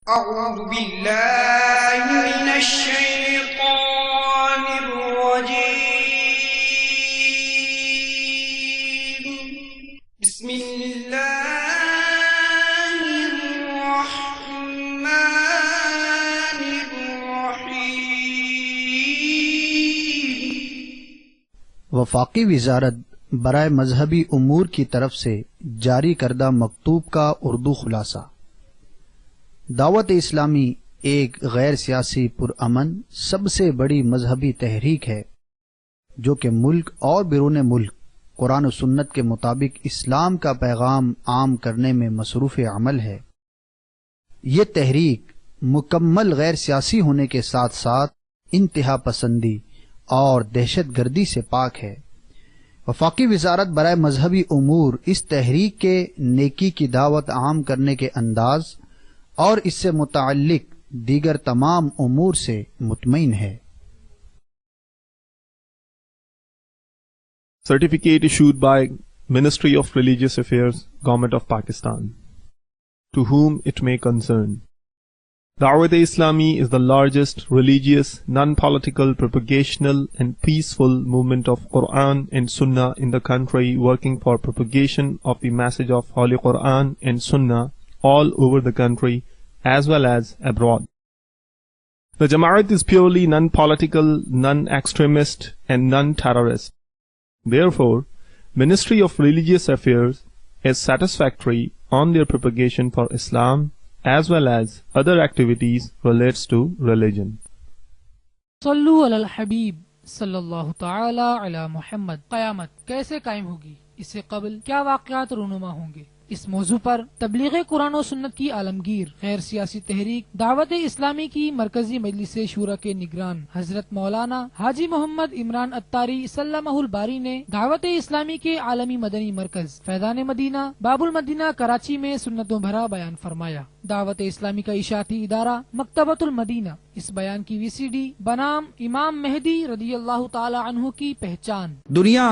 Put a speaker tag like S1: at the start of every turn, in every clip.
S1: أعوذ بالله من الشيطان الرجيم. بسم الله الرحمن الرحيم.
S2: وفاقی وزارت برائے مذہبی امور کی طرف سے جاری کردہ مکتوب کا اردو خلاصہ. دعوت اسلامی ایک غیر سیاسی پرامن سب سے بڑی مذہبی تحریک ہے جو کہ ملک اور بیرون ملک قرآن و سنت کے مطابق اسلام کا پیغام عام کرنے میں مصروف عمل ہے. یہ تحریک مکمل غیر سیاسی ہونے کے ساتھ ساتھ انتہا پسندی اور دہشت گردی سے پاک ہے. وفاقی وزارت برائے مذہبی امور اس تحریک کے نیکی کی دعوت عام کرنے کے انداز اور اس سے متعلق دیگر تمام امور سے مطمئن ہے.
S3: Certificate issued by Ministry of Religious Affairs, Government of Pakistan. To whom it may concern. Dawat-e-Islami is the largest religious, non-political, propagational and peaceful movement of Quran and Sunnah in the country, working for propagation of the message of Holy Quran and Sunnah all over the country as well as abroad. The Jama'at is purely non-political, non-extremist and non-terrorist. Therefore, Ministry of Religious Affairs is satisfactory on their propagation for Islam as well as other activities relates to religion.
S4: صلو علی الحبیب صلی اللہ تعالی علی محمد. قیامت کیسے قائم ہوگی؟ اس سے قبل کیا واقعات رونما ہوں گے؟ اس موضوع پر تبلیغ قرآن و سنت کی عالمگیر غیر سیاسی تحریک دعوت اسلامی کی مرکزی مجلس شورا کے نگران حضرت مولانا حاجی محمد عمران اتاری سلمہ الباری نے دعوت اسلامی کے عالمی مدنی مرکز فیضان مدینہ باب المدینہ کراچی میں سنتوں بھرا بیان فرمایا. دعوت اسلامی کا اشاعتی ادارہ مکتبۃ المدینہ اس بیان کی VCD بنام امام مہدی رضی اللہ تعالی عنہ کی پہچان.
S5: دنیا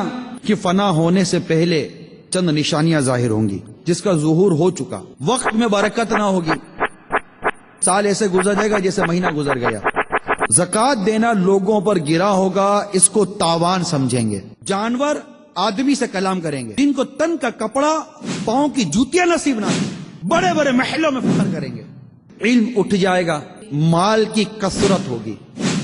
S5: کی فنا ہونے سے پہلے چند نشانیاں ظاہر ہوں گی جس کا ظہور ہو چکا. وقت میں برکت نہ ہوگی، سال ایسے گزر جائے گا جیسے مہینہ گزر گیا. زکوٰۃ دینا لوگوں پر گرا ہوگا، اس کو تاوان سمجھیں گے. جانور آدمی سے کلام کریں گے. جن کو تن کا کپڑا پاؤں کی جوتیاں نصیب نہ ہیں بڑے بڑے محلوں میں فخر کریں گے. علم اٹھ جائے گا، مال کی کثرت ہوگی.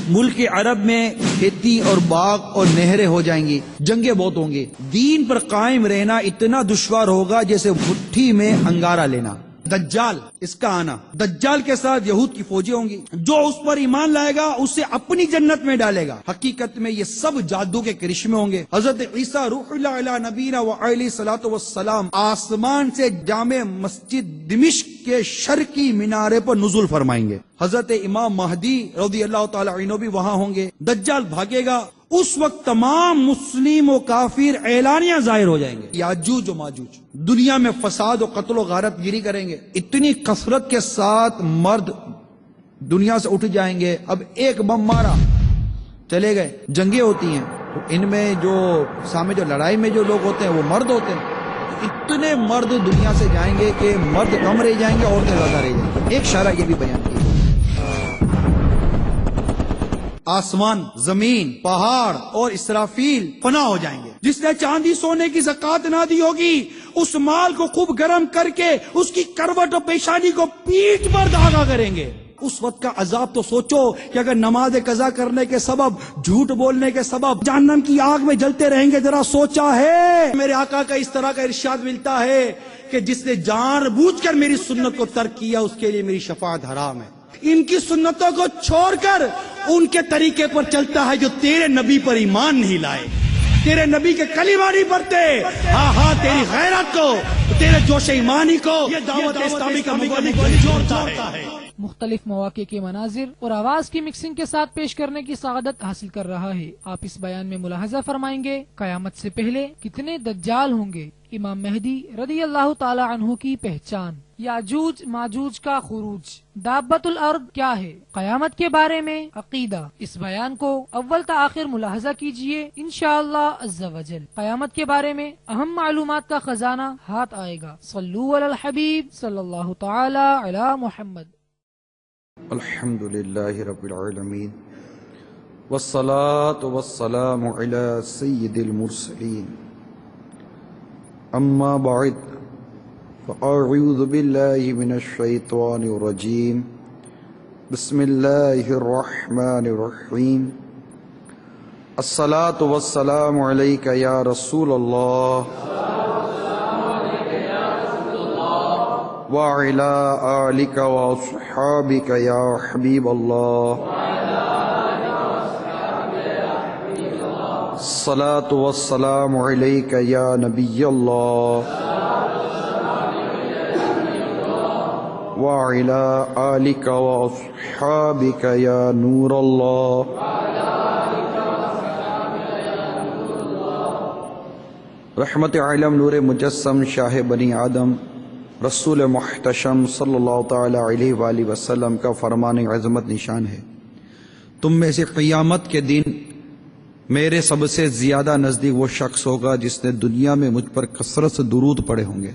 S5: ملک عرب میں کھیتی اور باغ اور نہریں ہو جائیں گی. جنگیں بہت ہوں گی. دین پر قائم رہنا اتنا دشوار ہوگا جیسے مٹھی میں انگارہ لینا. دجال اس کا آنا، دجال کے ساتھ یہود کی فوجیں ہوں گی. جو اس پر ایمان لائے گا اسے اپنی جنت میں ڈالے گا. حقیقت میں یہ سب جادو کے کرشمے ہوں گے. حضرت عیسیٰ روح اللہ علیہ نبینا و علیہ الصلوۃ والسلام آسمان سے جامع مسجد دمشق کے شرقی مینارے پر نزول فرمائیں گے. حضرت امام مہدی رضی اللہ تعالی عنہ بھی وہاں ہوں گے. دجال بھاگے گا، اس وقت تمام مسلم و کافر اعلانیہ ظاہر ہو جائیں گے. یاجوج و ماجوج دنیا میں فساد و قتل و غارت گیری کریں گے. اتنی کثرت کے ساتھ مرد دنیا سے اٹھ جائیں گے. اب ایک بم مارا چلے گئے. جنگیں ہوتی ہیں تو ان میں جو سامنے جو لڑائی میں جو لوگ ہوتے ہیں وہ مرد ہوتے ہیں. اتنے مرد دنیا سے جائیں گے کہ مرد کم رہ جائیں گے، عورتیں زیادہ رہ جائیں گے. ایک شارع یہ بھی بیان کیا. آسمان، زمین، پہاڑ اور اسرافیل فنا ہو جائیں گے. جس نے چاندی سونے کی زکوٰۃ نہ دی ہوگی اس مال کو خوب گرم کر کے اس کی کروٹ و پیشانی کو پیٹ پر دھاگا کریں گے. اس وقت کا عذاب تو سوچو کہ اگر نماز قضا کرنے کے سبب، جھوٹ بولنے کے سبب جہنم کی آگ میں جلتے رہیں گے. ذرا سوچا ہے؟ میرے آقا کا اس طرح کا ارشاد ملتا ہے کہ جس نے جان بوجھ کر میری سنت کو ترک کیا اس کے لیے میری شفاعت حرام ہے. ان کی سنتوں کو چھوڑ کر ان کے طریقے پر چلتا ہے جو تیرے نبی پر ایمان نہیں لائے، تیرے نبی کے کلمہ نہیں پڑھتے. ہاں تیری غیرت کو، تیرے جوش ایمانی کو یہ دعوت اسلامی کا مبلغ جوڑتا ہے.
S4: مختلف مواقع کے مناظر اور آواز کی مکسنگ کے ساتھ پیش کرنے کی سعادت حاصل کر رہا ہے. آپ اس بیان میں ملاحظہ فرمائیں گے قیامت سے پہلے کتنے دجال ہوں گے. امام مہدی رضی اللہ تعالی عنہ کی پہچان. یاجوج ماجوج کا خروج. دابت الارض کیا ہے؟ قیامت کے بارے میں عقیدہ. اس بیان کو اول تا آخر ملاحظہ کیجئے انشاءاللہ عز و جل. قیامت کے بارے میں اہم معلومات کا خزانہ ہاتھ آئے گا. صلو علی الحبیب صلی اللہ تعالی علی محمد.
S5: الحمد للہ رب العالمین والصلاة والسلام علی سید المرسلین اما بعد فاعوذ باللہ من الشیطان الرجیم بسم اللہ الرحمن الرحیم الصلاة والسلام علیک یا رسول اللہ وعلى آلك وأصحابك يا حبيب الله الصلاة والسلام عليك يا نبي الله وعلى آلك وأصحابك يا نور الله رحمت عالم نور مجسم شاہ بنی آدم رسول محتشم صلی اللہ تعالی علیہ وآلہ وسلم کا فرمان عظمت نشان ہے، تم میں سے قیامت کے دن میرے سب سے زیادہ نزدیک وہ شخص ہوگا جس نے دنیا میں مجھ پر کثرت سے درود پڑھے ہوں گے۔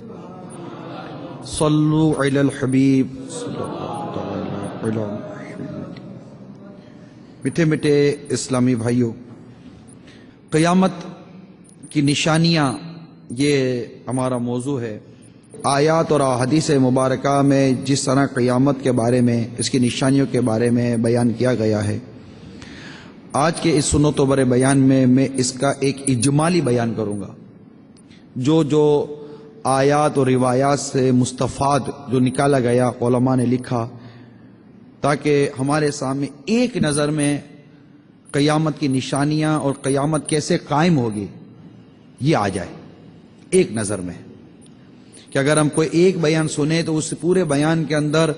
S5: صلو علی الحبیب صلی اللہ تعالی علی محمد۔ میٹھے میٹھے اسلامی بھائیوں، قیامت کی نشانیاں یہ ہمارا موضوع ہے۔ آیات اور احادیث مبارکہ میں جس طرح قیامت کے بارے میں، اس کی نشانیوں کے بارے میں بیان کیا گیا ہے، آج کے اس سنت و بر بیان میں اس کا ایک اجمالی بیان کروں گا۔ جو آیات اور روایات سے مستفاد جو نکالا گیا علماء نے لکھا، تاکہ ہمارے سامنے ایک نظر میں قیامت کی نشانیاں اور قیامت کیسے قائم ہوگی یہ آ جائے ایک نظر میں، کہ اگر ہم کوئی ایک بیان سنیں تو اس پورے بیان کے اندر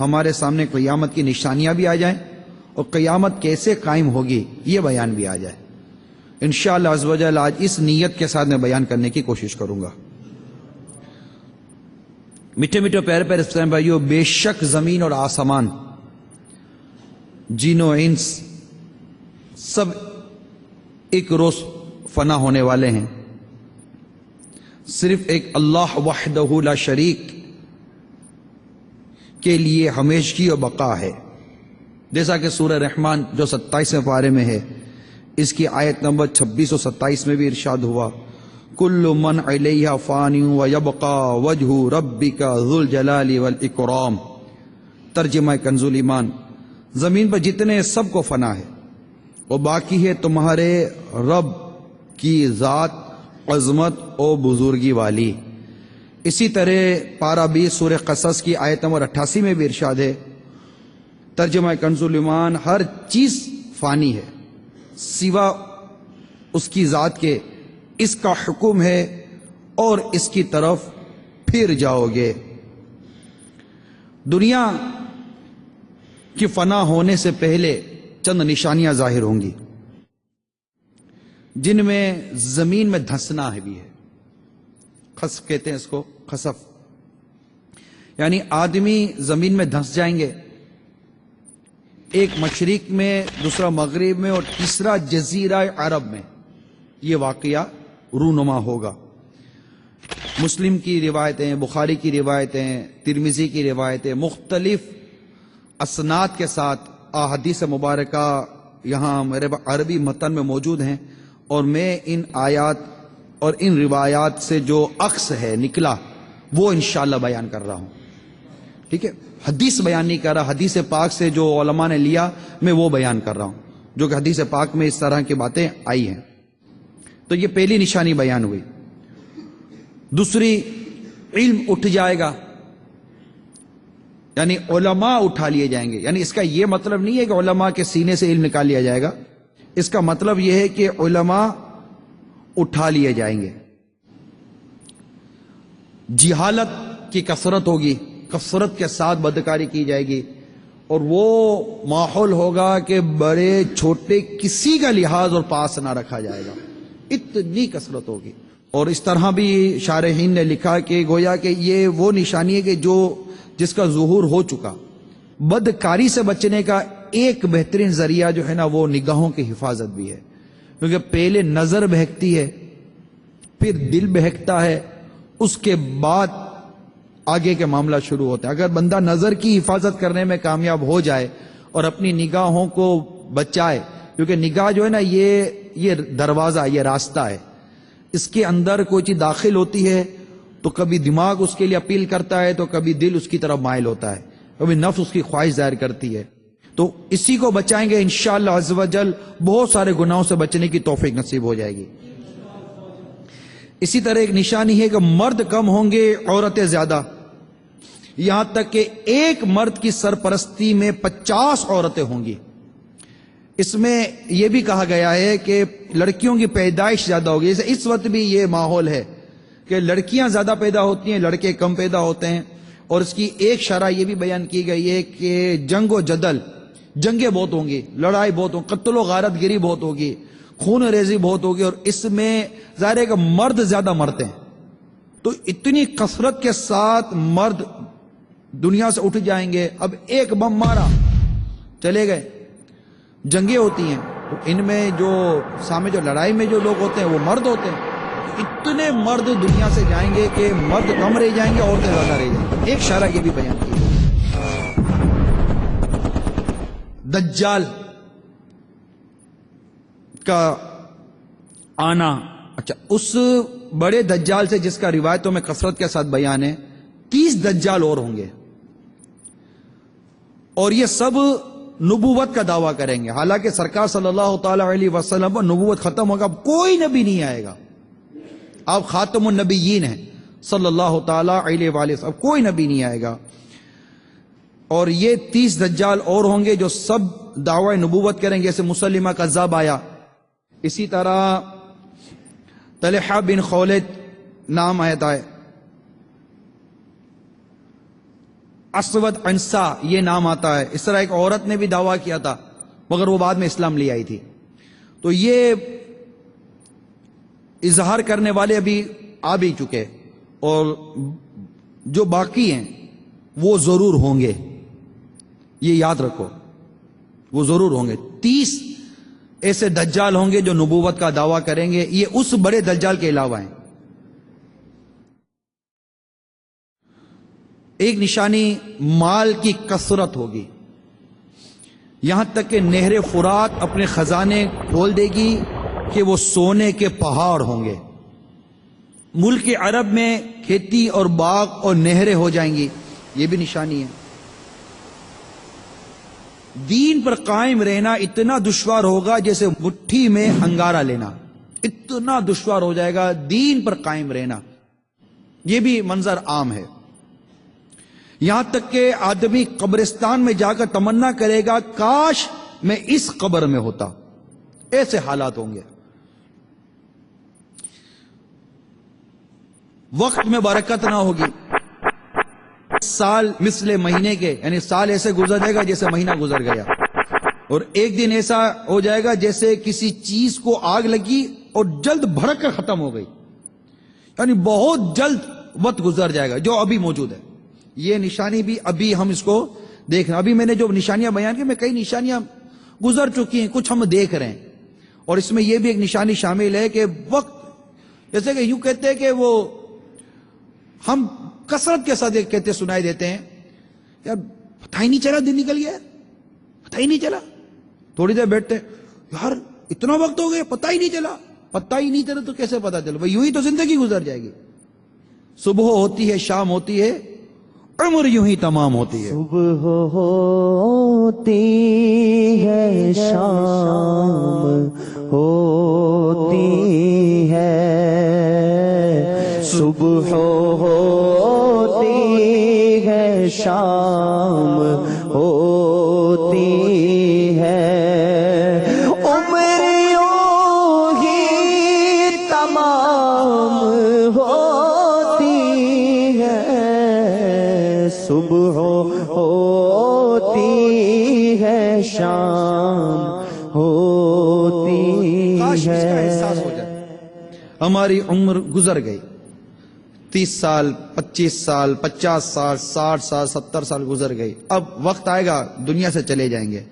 S5: ہمارے سامنے قیامت کی نشانیاں بھی آ جائیں اور قیامت کیسے قائم ہوگی یہ بیان بھی آ جائے۔ انشاءاللہ عز و جل آج اس نیت کے ساتھ میں بیان کرنے کی کوشش کروں گا۔ میٹھے میٹھے پیارے پیارے اسلام بھائیو، بے شک زمین اور آسمان، جن و انس سب ایک روز فنا ہونے والے ہیں، صرف ایک اللہ وحدہ لا شریک کے لیے ہمیشگی و بقا ہے، جیسا کہ سورہ رحمان جو 27ویں پارے میں ہے، اس کی آیت نمبر 26 اور 27 میں بھی ارشاد ہوا، کل من علیہا فانی ویبقا وجہ ربک ذو الجلال والاکرام۔ ترجمہ کنز الایمان، زمین پر جتنے سب کو فنا ہے اور باقی ہے تمہارے رب کی ذات عظمت و بزرگی والی۔ اسی طرح پارہ 20 سورہ قصص کی آیت نمبر 88 میں بھی ارشاد ہے، ترجمہ کنز الایمان، ہر چیز فانی ہے سوا اس کی ذات کے، اس کا حکم ہے اور اس کی طرف پھر جاؤ گے۔ دنیا کی فنا ہونے سے پہلے چند نشانیاں ظاہر ہوں گی، جن میں زمین میں دھنسنا بھی ہے۔ خسف کہتے ہیں اس کو، خسف یعنی آدمی زمین میں دھنس جائیں گے، ایک مشرق میں، دوسرا مغرب میں اور تیسرا جزیرہ عرب میں یہ واقعہ رونما ہوگا۔ مسلم کی روایتیں، بخاری کی روایتیں، ترمذی کی روایتیں مختلف اسناد کے ساتھ احادیث مبارکہ یہاں میرے عربی متن میں موجود ہیں، اور میں ان آیات اور ان روایات سے جو عکس ہے نکلا وہ انشاءاللہ بیان کر رہا ہوں، ٹھیک ہے؟ حدیث بیان نہیں کر رہا، حدیث پاک سے جو علماء نے لیا میں وہ بیان کر رہا ہوں، جو کہ حدیث پاک میں اس طرح کی باتیں آئی ہیں۔ تو یہ پہلی نشانی بیان ہوئی۔ دوسری، علم اٹھ جائے گا، یعنی علماء اٹھا لیے جائیں گے۔ یعنی اس کا یہ مطلب نہیں ہے کہ علماء کے سینے سے علم نکال لیا جائے گا، اس کا مطلب یہ ہے کہ علماء اٹھا لیے جائیں گے۔ جہالت کی کثرت ہوگی، کثرت کے ساتھ بدکاری کی جائے گی، اور وہ ماحول ہوگا کہ بڑے چھوٹے کسی کا لحاظ اور پاس نہ رکھا جائے گا، اتنی کثرت ہوگی۔ اور اس طرح بھی شارحین نے لکھا کہ گویا کہ یہ وہ نشانی ہے کہ جس کا ظہور ہو چکا۔ بدکاری سے بچنے کا ایک بہترین ذریعہ جو ہے نا وہ نگاہوں کی حفاظت بھی ہے، کیونکہ پہلے نظر بہکتی ہے، پھر دل بہکتا ہے، اس کے بعد آگے کے معاملہ شروع ہوتے ہیں. اگر بندہ نظر کی حفاظت کرنے میں کامیاب ہو جائے اور اپنی نگاہوں کو بچائے، کیونکہ نگاہ جو ہے نا یہ دروازہ، یہ راستہ ہے. اس کے اندر کوئی چیز داخل ہوتی ہے تو کبھی دماغ اس کے لیے اپیل کرتا ہے، تو کبھی دل اس کی طرف مائل ہوتا ہے، کبھی نفس اس کی خواہش ظاہر کرتی ہے. تو اسی کو بچائیں گے انشاءاللہ عز و جل بہت سارے گناہوں سے بچنے کی توفیق نصیب ہو جائے گی. اسی طرح ایک نشانی ہے کہ مرد کم ہوں گے، عورتیں زیادہ. یہاں تک کہ ایک مرد کی سرپرستی میں 50 عورتیں ہوں گی. اس میں یہ بھی کہا گیا ہے کہ لڑکیوں کی پیدائش زیادہ ہوگی. جیسے اس وقت بھی یہ ماحول ہے کہ لڑکیاں زیادہ پیدا ہوتی ہیں، لڑکے کم پیدا ہوتے ہیں. اور اس کی ایک شرح یہ بھی بیان کی گئی ہے کہ جنگ و جدل، جنگیں بہت ہوں گی، لڑائی بہت ہوں، قتل و غارت گری بہت ہوگی، خون ریزی بہت ہوگی. اور اس میں ظاہر ہے کہ مرد زیادہ مرتے ہیں. تو اتنی کثرت کے ساتھ مرد دنیا سے اٹھ جائیں گے. اب ایک بم مارا چلے گئے. جنگیں ہوتی ہیں تو ان میں جو سامنے جو لڑائی میں جو لوگ ہوتے ہیں وہ مرد ہوتے ہیں. اتنے مرد دنیا سے جائیں گے کہ مرد کم رہ جائیں گے، عورتیں زیادہ رہ جائیں گے. ایک شرح یہ بھی بیان کی. دجال کا آنا، اچھا اس بڑے دجال سے جس کا روایتوں میں کثرت کے ساتھ بیان ہے، 30 دجال اور ہوں گے، اور یہ سب نبوت کا دعویٰ کریں گے. حالانکہ سرکار صلی اللہ تعالی علیہ وسلم پر نبوت ختم ہوگا، اب کوئی نبی نہیں آئے گا. آپ خاتم النبیین ہیں صلی اللہ تعالی علیہ وآلہ وسلم، اب کوئی نبی نہیں آئے گا. اور یہ 30 دجال اور ہوں گے جو سب دعوی نبوت کریں گے. جیسے مسلمہ کذاب آیا، اسی طرح طلحہ بن خولد نام آتا ہے، اسود عنسا یہ نام آتا ہے. اس طرح ایک عورت نے بھی دعویٰ کیا تھا مگر وہ بعد میں اسلام لے آئی تھی. تو یہ اظہار کرنے والے ابھی آ بھی چکے، اور جو باقی ہیں وہ ضرور ہوں گے. یہ یاد رکھو، وہ ضرور ہوں گے. 30 ایسے دجال ہوں گے جو نبوت کا دعویٰ کریں گے. یہ اس بڑے دجال کے علاوہ ہیں. ایک نشانی مال کی کثرت ہوگی، یہاں تک کہ نہر فرات اپنے خزانے کھول دے گی کہ وہ سونے کے پہاڑ ہوں گے. ملک عرب میں کھیتی اور باغ اور نہریں ہو جائیں گی. یہ بھی نشانی ہے. دین پر قائم رہنا اتنا دشوار ہوگا جیسے مٹھی میں انگارہ لینا، اتنا دشوار ہو جائے گا دین پر قائم رہنا. یہ بھی منظر عام ہے. یہاں تک کہ آدمی قبرستان میں جا کر تمنا کرے گا کاش میں اس قبر میں ہوتا. ایسے حالات ہوں گے. وقت میں برکت نہ ہوگی. سال مثل مہینے کے، یعنی سال ایسے گزر جائے گا جیسے مہینہ گزر گیا. اور ایک دن ایسا ہو جائے گا جیسے کسی چیز کو آگ لگی اور جلد بھڑک کر ختم ہو گئی، یعنی بہت جلد وقت گزر جائے گا جو ابھی موجود ہے. یہ نشانی بھی ابھی ہم اس کو دیکھ رہے ہیں. ابھی میں نے جو نشانیاں بیان کی، میں کئی نشانیاں گزر چکی ہیں، کچھ ہم دیکھ رہے ہیں. اور اس میں یہ بھی ایک نشانی شامل ہے کہ وقت، جیسے کہ یوں کہتے ہیں کہ وہ ہم کثرت کے ساتھ کہتے سنائی دیتے ہیں، یار پتہ ہی نہیں چلا دن نکل گیا، پتہ ہی نہیں چلا. تھوڑی دیر بیٹھتے یار اتنا وقت ہو گیا پتہ ہی نہیں چلا. پتہ ہی نہیں چلا تو کیسے پتہ چلا؟ بھائی یوں ہی تو زندگی گزر جائے گی. صبح ہوتی ہے، شام ہوتی ہے، عمر یوں ہی تمام ہوتی ہے.
S6: صبح ہوتی ہے، شام ہوتی ہے، صبح ہوتی ہے، شام ہوتی ہے، عمر یوں ہی تمام ہوتی ہے، صبح ہوتی ہے، شام ہوتی
S5: کاش اس کا
S6: ہے.
S5: احساس ہو جائے. ہماری عمر گزر گئی، 30 سال، 25 سال، 50 سال، 60 سال، 70 سال گزر گئی. اب وقت آئے گا دنیا سے چلے جائیں گے.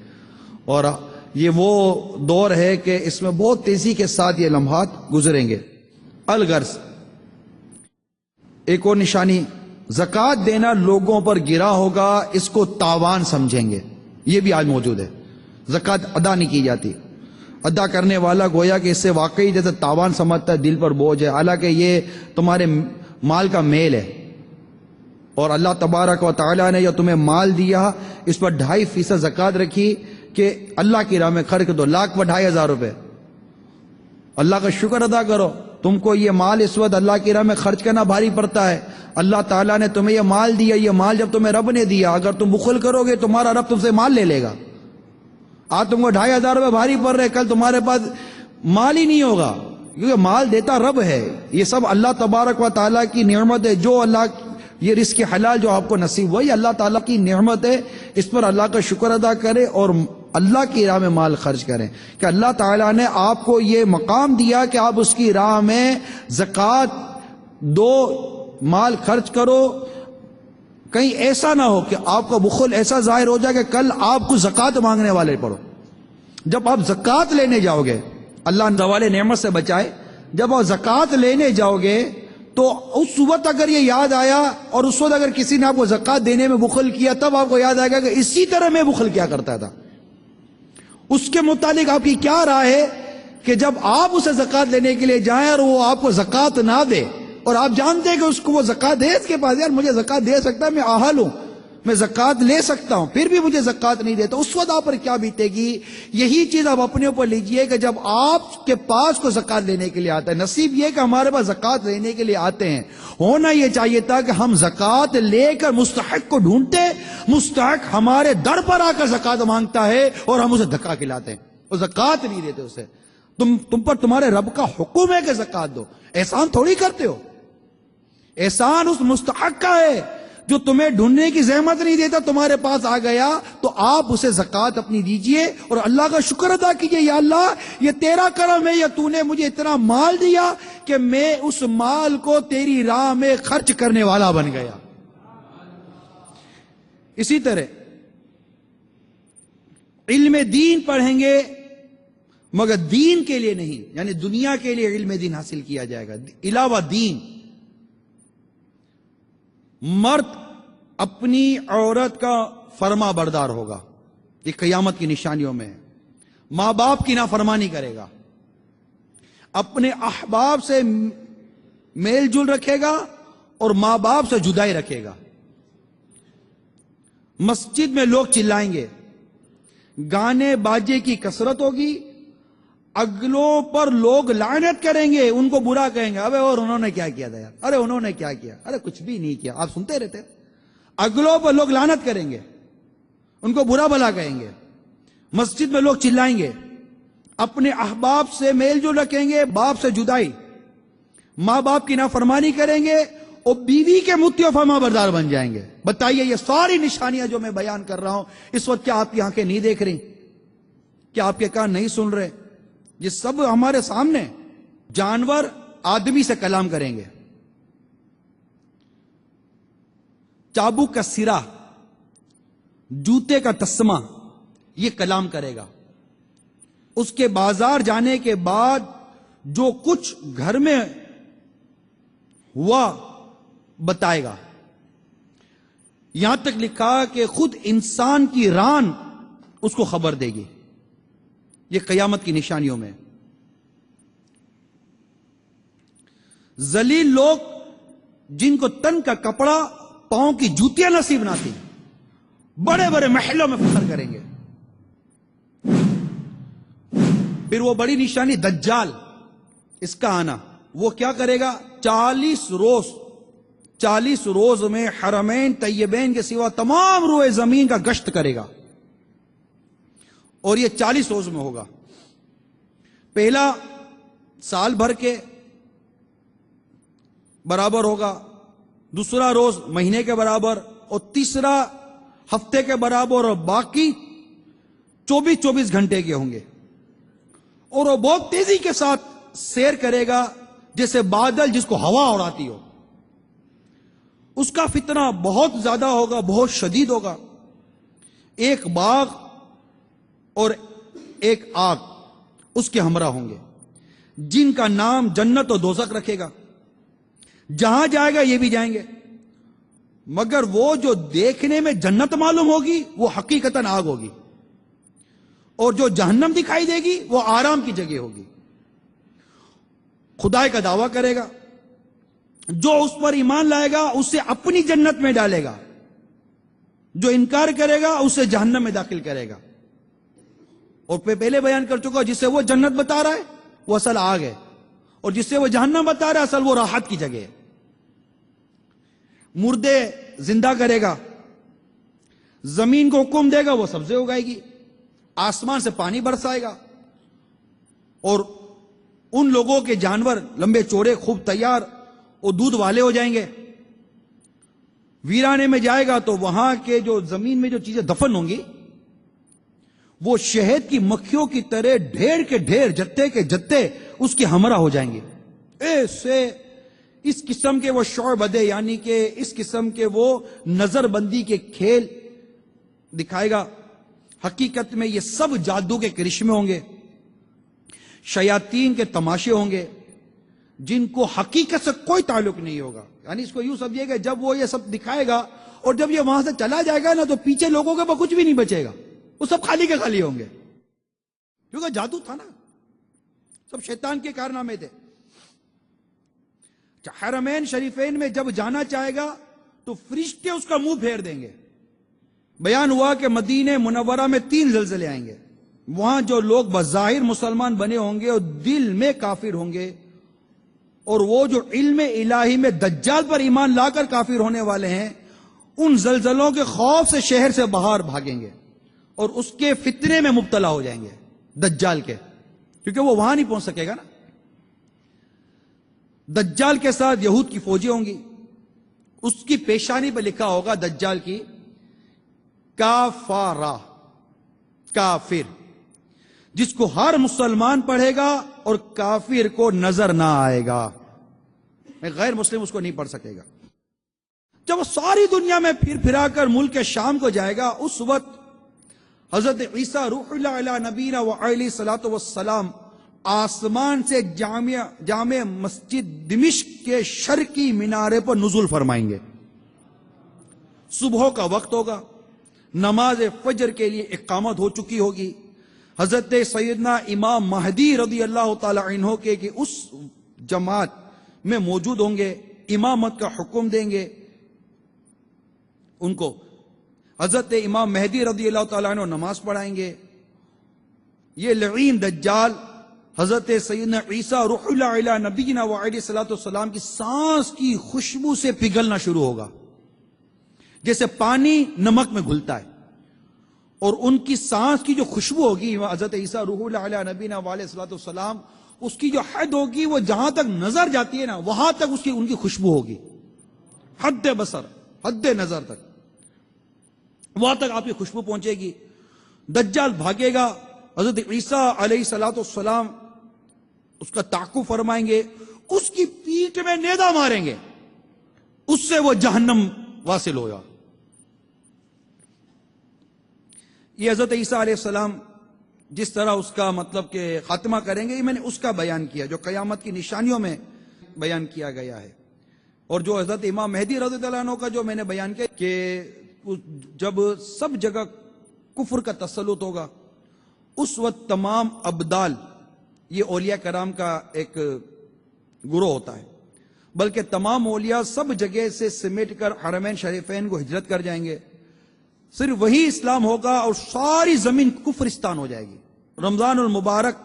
S5: اور یہ وہ دور ہے کہ اس میں بہت تیزی کے ساتھ یہ لمحات گزریں گے. الغرض ایک اور نشانی زکوٰۃ دینا لوگوں پر گرا ہوگا، اس کو تاوان سمجھیں گے. یہ بھی آج موجود ہے. زکوٰۃ ادا نہیں کی جاتی، ادا کرنے والا گویا کہ اس سے واقعی جیسے تاوان سمجھتا ہے، دل پر بوجھ ہے، حالانکہ یہ تمہارے مال کا میل ہے. اور اللہ تبارک و تعالیٰ نے جو تمہیں مال دیا اس پر 2.5% زکوٰۃ رکھی کہ اللہ کی راہ میں خرچ کر دو. 1,02,500 روپے. اللہ کا شکر ادا کرو. تم کو یہ مال اس وقت اللہ کی راہ میں خرچ کرنا بھاری پڑتا ہے. اللہ تعالیٰ نے تمہیں یہ مال دیا، یہ مال جب تمہیں رب نے دیا، اگر تم بخل کرو گے تمہارا رب تم سے مال لے لے گا. آج تم کو 2,500 روپے بھاری پڑ رہے، کل تمہارے پاس مال ہی نہیں ہوگا، کیونکہ مال دیتا رب ہے. یہ سب اللہ تبارک و تعالیٰ کی نعمت ہے. جو اللہ یہ رزق حلال جو آپ کو نصیب ہوئی اللہ تعالیٰ کی نعمت ہے، اس پر اللہ کا شکر ادا کرے اور اللہ کی راہ میں مال خرچ کریں کہ اللہ تعالیٰ نے آپ کو یہ مقام دیا کہ آپ اس کی راہ میں زکوٰۃ دو، مال خرچ کرو. کہیں ایسا نہ ہو کہ آپ کا بخل ایسا ظاہر ہو جائے کہ کل آپ کو زکوٰۃ مانگنے والے پڑو. جب آپ زکوٰۃ لینے جاؤ گے، اللہ زوال نعمت سے بچائے، جب آپ زکوٰۃ لینے جاؤ گے تو اس وقت اگر یہ یاد آیا اور اس وقت اگر کسی نے آپ کو زکوٰۃ دینے میں بخل کیا، تب آپ کو یاد آئے گا کہ اسی طرح میں بخل کیا کرتا تھا. اس کے متعلق آپ کی کیا رائے ہے کہ جب آپ اسے زکوٰۃ لینے کے لیے جائیں اور وہ آپ کو زکوٰۃ نہ دے، اور آپ جانتے ہیں کہ اس کو وہ زکوٰۃ دے، اس کے پاس یار مجھے زکوٰۃ دے سکتا ہے، میں اہل ہوں، میں زکوٰۃ لے سکتا ہوں، پھر بھی مجھے زکوٰۃ نہیں دیتا، اس وقت آپ پر کیا بیتے گی؟ یہی چیز آپ اپنے اوپر لیجئے کہ جب آپ کے پاس کو زکوٰۃ لینے کے لیے آتا ہے. نصیب یہ کہ ہمارے پاس زکوٰۃ لینے کے لیے آتے ہیں. ہونا یہ چاہیے تھا کہ ہم زکوٰۃ لے کر مستحق کو ڈھونڈتے، مستحق ہمارے در پر آ کر زکوٰۃ مانگتا ہے اور ہم اسے دھکا کھلاتے ہیں اور زکوٰۃ نہیں دیتے اسے. تم پر تمہارے رب کا حکم ہے کہ زکوٰۃ دو. احسان تھوڑی کرتے ہو، احسان اس مستحق کا ہے جو تمہیں ڈھونڈنے کی زحمت نہیں دیتا، تمہارے پاس آ گیا تو آپ اسے زکوٰۃ اپنی دیجئے اور اللہ کا شکر ادا کیجئے. یا اللہ یہ تیرا کرم ہے، یا تو نے مجھے اتنا مال دیا کہ میں اس مال کو تیری راہ میں خرچ کرنے والا بن گیا. اسی طرح علم دین پڑھیں گے مگر دین کے لیے نہیں، یعنی دنیا کے لیے علم دین حاصل کیا جائے گا علاوہ دین. مرد اپنی عورت کا فرما بردار ہوگا، یہ قیامت کی نشانیوں میں ہے. ماں باپ کی نافرمانی کرے گا، اپنے احباب سے میل جل رکھے گا اور ماں باپ سے جدائی رکھے گا. مسجد میں لوگ چلائیں گے، گانے باجے کی کثرت ہوگی، اگلوں پر لوگ لعنت کریں گے، ان کو برا کہیں گے، ابے اور انہوں نے کیا کیا تھا یار، ارے انہوں نے کیا کیا، ارے کچھ بھی نہیں کیا. آپ سنتے رہتے. اگلوں پر لوگ لعنت کریں گے، ان کو برا بھلا کہیں گے. مسجد میں لوگ چلائیں گے، اپنے احباب سے میل جول رکھیں گے، باپ سے جدائی، ماں باپ کی نافرمانی کریں گے اور بیوی کے مطیع و فرما بردار بن جائیں گے. بتائیے یہ ساری نشانیاں جو میں بیان کر رہا ہوں اس وقت، کیا آپ کی آنکھیں نہیں دیکھ رہی؟ کیا آپ کے کان نہیں سن رہے؟ یہ سب ہمارے سامنے. جانور آدمی سے کلام کریں گے، چابک کا سرا، جوتے کا تسمہ یہ کلام کرے گا. اس کے بازار جانے کے بعد جو کچھ گھر میں ہوا بتائے گا. یہاں تک لکھا کہ خود انسان کی ران اس کو خبر دے گی. یہ قیامت کی نشانیوں میں. ذلیل لوگ جن کو تن کا کپڑا پاؤں کی جوتیاں نصیب نہ تھی، بڑے بڑے محلوں میں فخر کریں گے. پھر وہ بڑی نشانی دجال، اس کا آنا، وہ کیا کرے گا؟ 40 روز میں حرمین طیبین کے سوا تمام روئے زمین کا گشت کرے گا. اور یہ 40 روز میں ہوگا. پہلا سال بھر کے برابر ہوگا، دوسرا روز مہینے کے برابر، اور تیسرا ہفتے کے برابر، اور باقی 24 گھنٹے کے ہوں گے. اور وہ بہت تیزی کے ساتھ سیر کرے گا جیسے بادل جس کو ہوا اڑاتی ہو. اس کا فتنہ بہت زیادہ ہوگا، بہت شدید ہوگا. ایک باغ اور ایک آگ اس کے ہمراہ ہوں گے، جن کا نام جنت و دوزخ رکھے گا. جہاں جائے گا یہ بھی جائیں گے. مگر وہ جو دیکھنے میں جنت معلوم ہوگی وہ حقیقتاً آگ ہوگی، اور جو جہنم دکھائی دے گی وہ آرام کی جگہ ہوگی۔ خدائی کا دعویٰ کرے گا، جو اس پر ایمان لائے گا اسے اپنی جنت میں ڈالے گا، جو انکار کرے گا اسے جہنم میں داخل کرے گا۔ اور پہلے بیان کر چکا، جسے وہ جنت بتا رہا ہے وہ اصل آگ ہے، اور جسے وہ جہنم بتا رہا ہے اصل وہ راحت کی جگہ ہے۔ مردے زندہ کرے گا، زمین کو حکم دے گا وہ سبزے اگائے گی، آسمان سے پانی برسائے گا، اور ان لوگوں کے جانور لمبے چوڑے خوب تیار اور دودھ والے ہو جائیں گے۔ ویرانے میں جائے گا تو وہاں کے جو زمین میں جو چیزیں دفن ہوں گی وہ شہد کی مکھیوں کی طرح ڈھیر کے ڈھیر، جتے کے جتے اس کے ہمراہ ہو جائیں گے۔ ایسے اس قسم کے وہ شعبدے، یعنی کہ اس قسم کے وہ نظر بندی کے کھیل دکھائے گا۔ حقیقت میں یہ سب جادو کے کرشمے ہوں گے، شیاطین کے تماشے ہوں گے، جن کو حقیقت سے کوئی تعلق نہیں ہوگا۔ یعنی اس کو یوں سمجھیے کہ جب وہ یہ سب دکھائے گا اور جب یہ وہاں سے چلا جائے گا نا تو پیچھے لوگوں کے پاس کچھ بھی نہیں بچے گا، وہ سب خالی کے خالی ہوں گے، کیونکہ جادو تھا نا، سب شیطان کے کارنامے تھے۔ حرمین شریفین میں جب جانا چاہے گا تو فرشتے اس کا منہ پھیر دیں گے۔ بیان ہوا کہ مدینہ منورہ میں 3 زلزلے آئیں گے، وہاں جو لوگ بظاہر مسلمان بنے ہوں گے اور دل میں کافر ہوں گے، اور وہ جو علم الہی میں دجال پر ایمان لا کر کافر ہونے والے ہیں، ان زلزلوں کے خوف سے شہر سے باہر بھاگیں گے اور اس کے فتنے میں مبتلا ہو جائیں گے، دجال کے، کیونکہ وہ وہاں نہیں پہنچ سکے گا نا۔ دجال کے ساتھ یہود کی فوجیں ہوں گی، اس کی پیشانی پہ لکھا ہوگا دجال کی کافارہ، کافر، جس کو ہر مسلمان پڑھے گا اور کافر کو نظر نہ آئے گا، غیر مسلم اس کو نہیں پڑھ سکے گا۔ جب وہ ساری دنیا میں پھر پھرا کر ملک شام کو جائے گا، اس وقت حضرت عیسیٰ روح اللہ علیہ نبینا و علیہ صلاۃ والسلام آسمان سے جامع مسجد دمشق کے شرقی مینارے پر نزول فرمائیں گے۔ صبح کا وقت ہوگا، نماز فجر کے لیے اقامت ہو چکی ہوگی، حضرت سیدنا امام مہدی رضی اللہ تعالی عنہ کے کہ اس جماعت میں موجود ہوں گے، امامت کا حکم دیں گے ان کو۔ حضرت امام مہدی رضی اللہ تعالیٰ عنہ نماز پڑھائیں گے۔ یہ لعین دجال حضرت سیدنا عیسیٰ روح اللہ علیہ نبینا و علیہ صلاۃ والسلام کی سانس کی خوشبو سے پگھلنا شروع ہوگا، جیسے پانی نمک میں گھلتا ہے، اور ان کی سانس کی جو خوشبو ہوگی حضرت عیسیٰ روح اللہ علیہ نبینا و علیہ صلاۃ والسلام، اس کی جو حد ہوگی وہ جہاں تک نظر جاتی ہے نا وہاں تک ان کی خوشبو ہوگی، حد بصر، حد نظر تک، وہاں تک آپ کی خوشبو پہنچے گی۔ دجال بھاگے گا، حضرت عیسیٰ علیہ صلاۃ والسلام اس کا تعقب فرمائیں گے، اس کی پیٹھ میں نیزہ ماریں گے، اس سے وہ جہنم واصل ہوگا۔ یہ حضرت عیسیٰ علیہ السلام جس طرح اس کا مطلب کہ خاتمہ کریں گے، یہ میں نے اس کا بیان کیا جو قیامت کی نشانیوں میں بیان کیا گیا ہے۔ اور جو حضرت امام مہدی رضی اللہ عنہ کا جو میں نے بیان کیا کہ جب سب جگہ کفر کا تسلط ہوگا، اس وقت تمام ابدال، یہ اولیاء کرام کا ایک گروہ ہوتا ہے، بلکہ تمام اولیاء سب جگہ سے سمیٹ کر حرمین شریفین کو ہجرت کر جائیں گے، صرف وہی اسلام ہوگا اور ساری زمین کفرستان ہو جائے گی۔ رمضان المبارک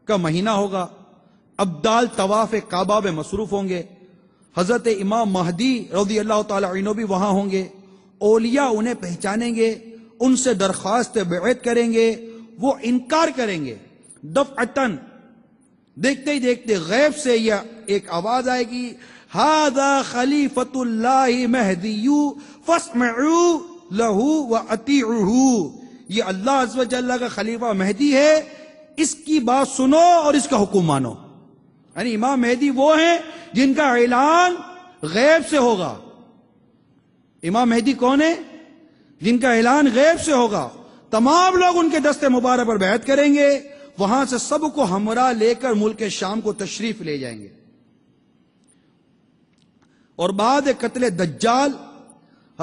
S5: کا مہینہ ہوگا، ابدال طواف کعبہ میں مصروف ہوں گے، حضرت امام مہدی رضی اللہ تعالی عنہ بھی وہاں ہوں گے، اولیاء انہیں پہچانیں گے، ان سے درخواست بیعت کریں گے، وہ انکار کریں گے۔ دفعتاً دیکھتے ہی دیکھتے غیب سے یہ ایک آواز آئے گی، ھذا خلیفۃ اللہ مہدی فاسمعوا لہ واطیعوہ، یہ اللہ عز و جل کا خلیفہ مہدی ہے، اس کی بات سنو اور اس کا حکم مانو۔ یعنی امام مہدی وہ ہیں جن کا اعلان غیب سے ہوگا۔ امام مہدی کون ہے؟ جن کا اعلان غیب سے ہوگا، تمام لوگ ان کے دست مبارک پر بیعت کریں گے، وہاں سے سب کو ہمراہ لے کر ملک شام کو تشریف لے جائیں گے۔ اور بعد قتل دجال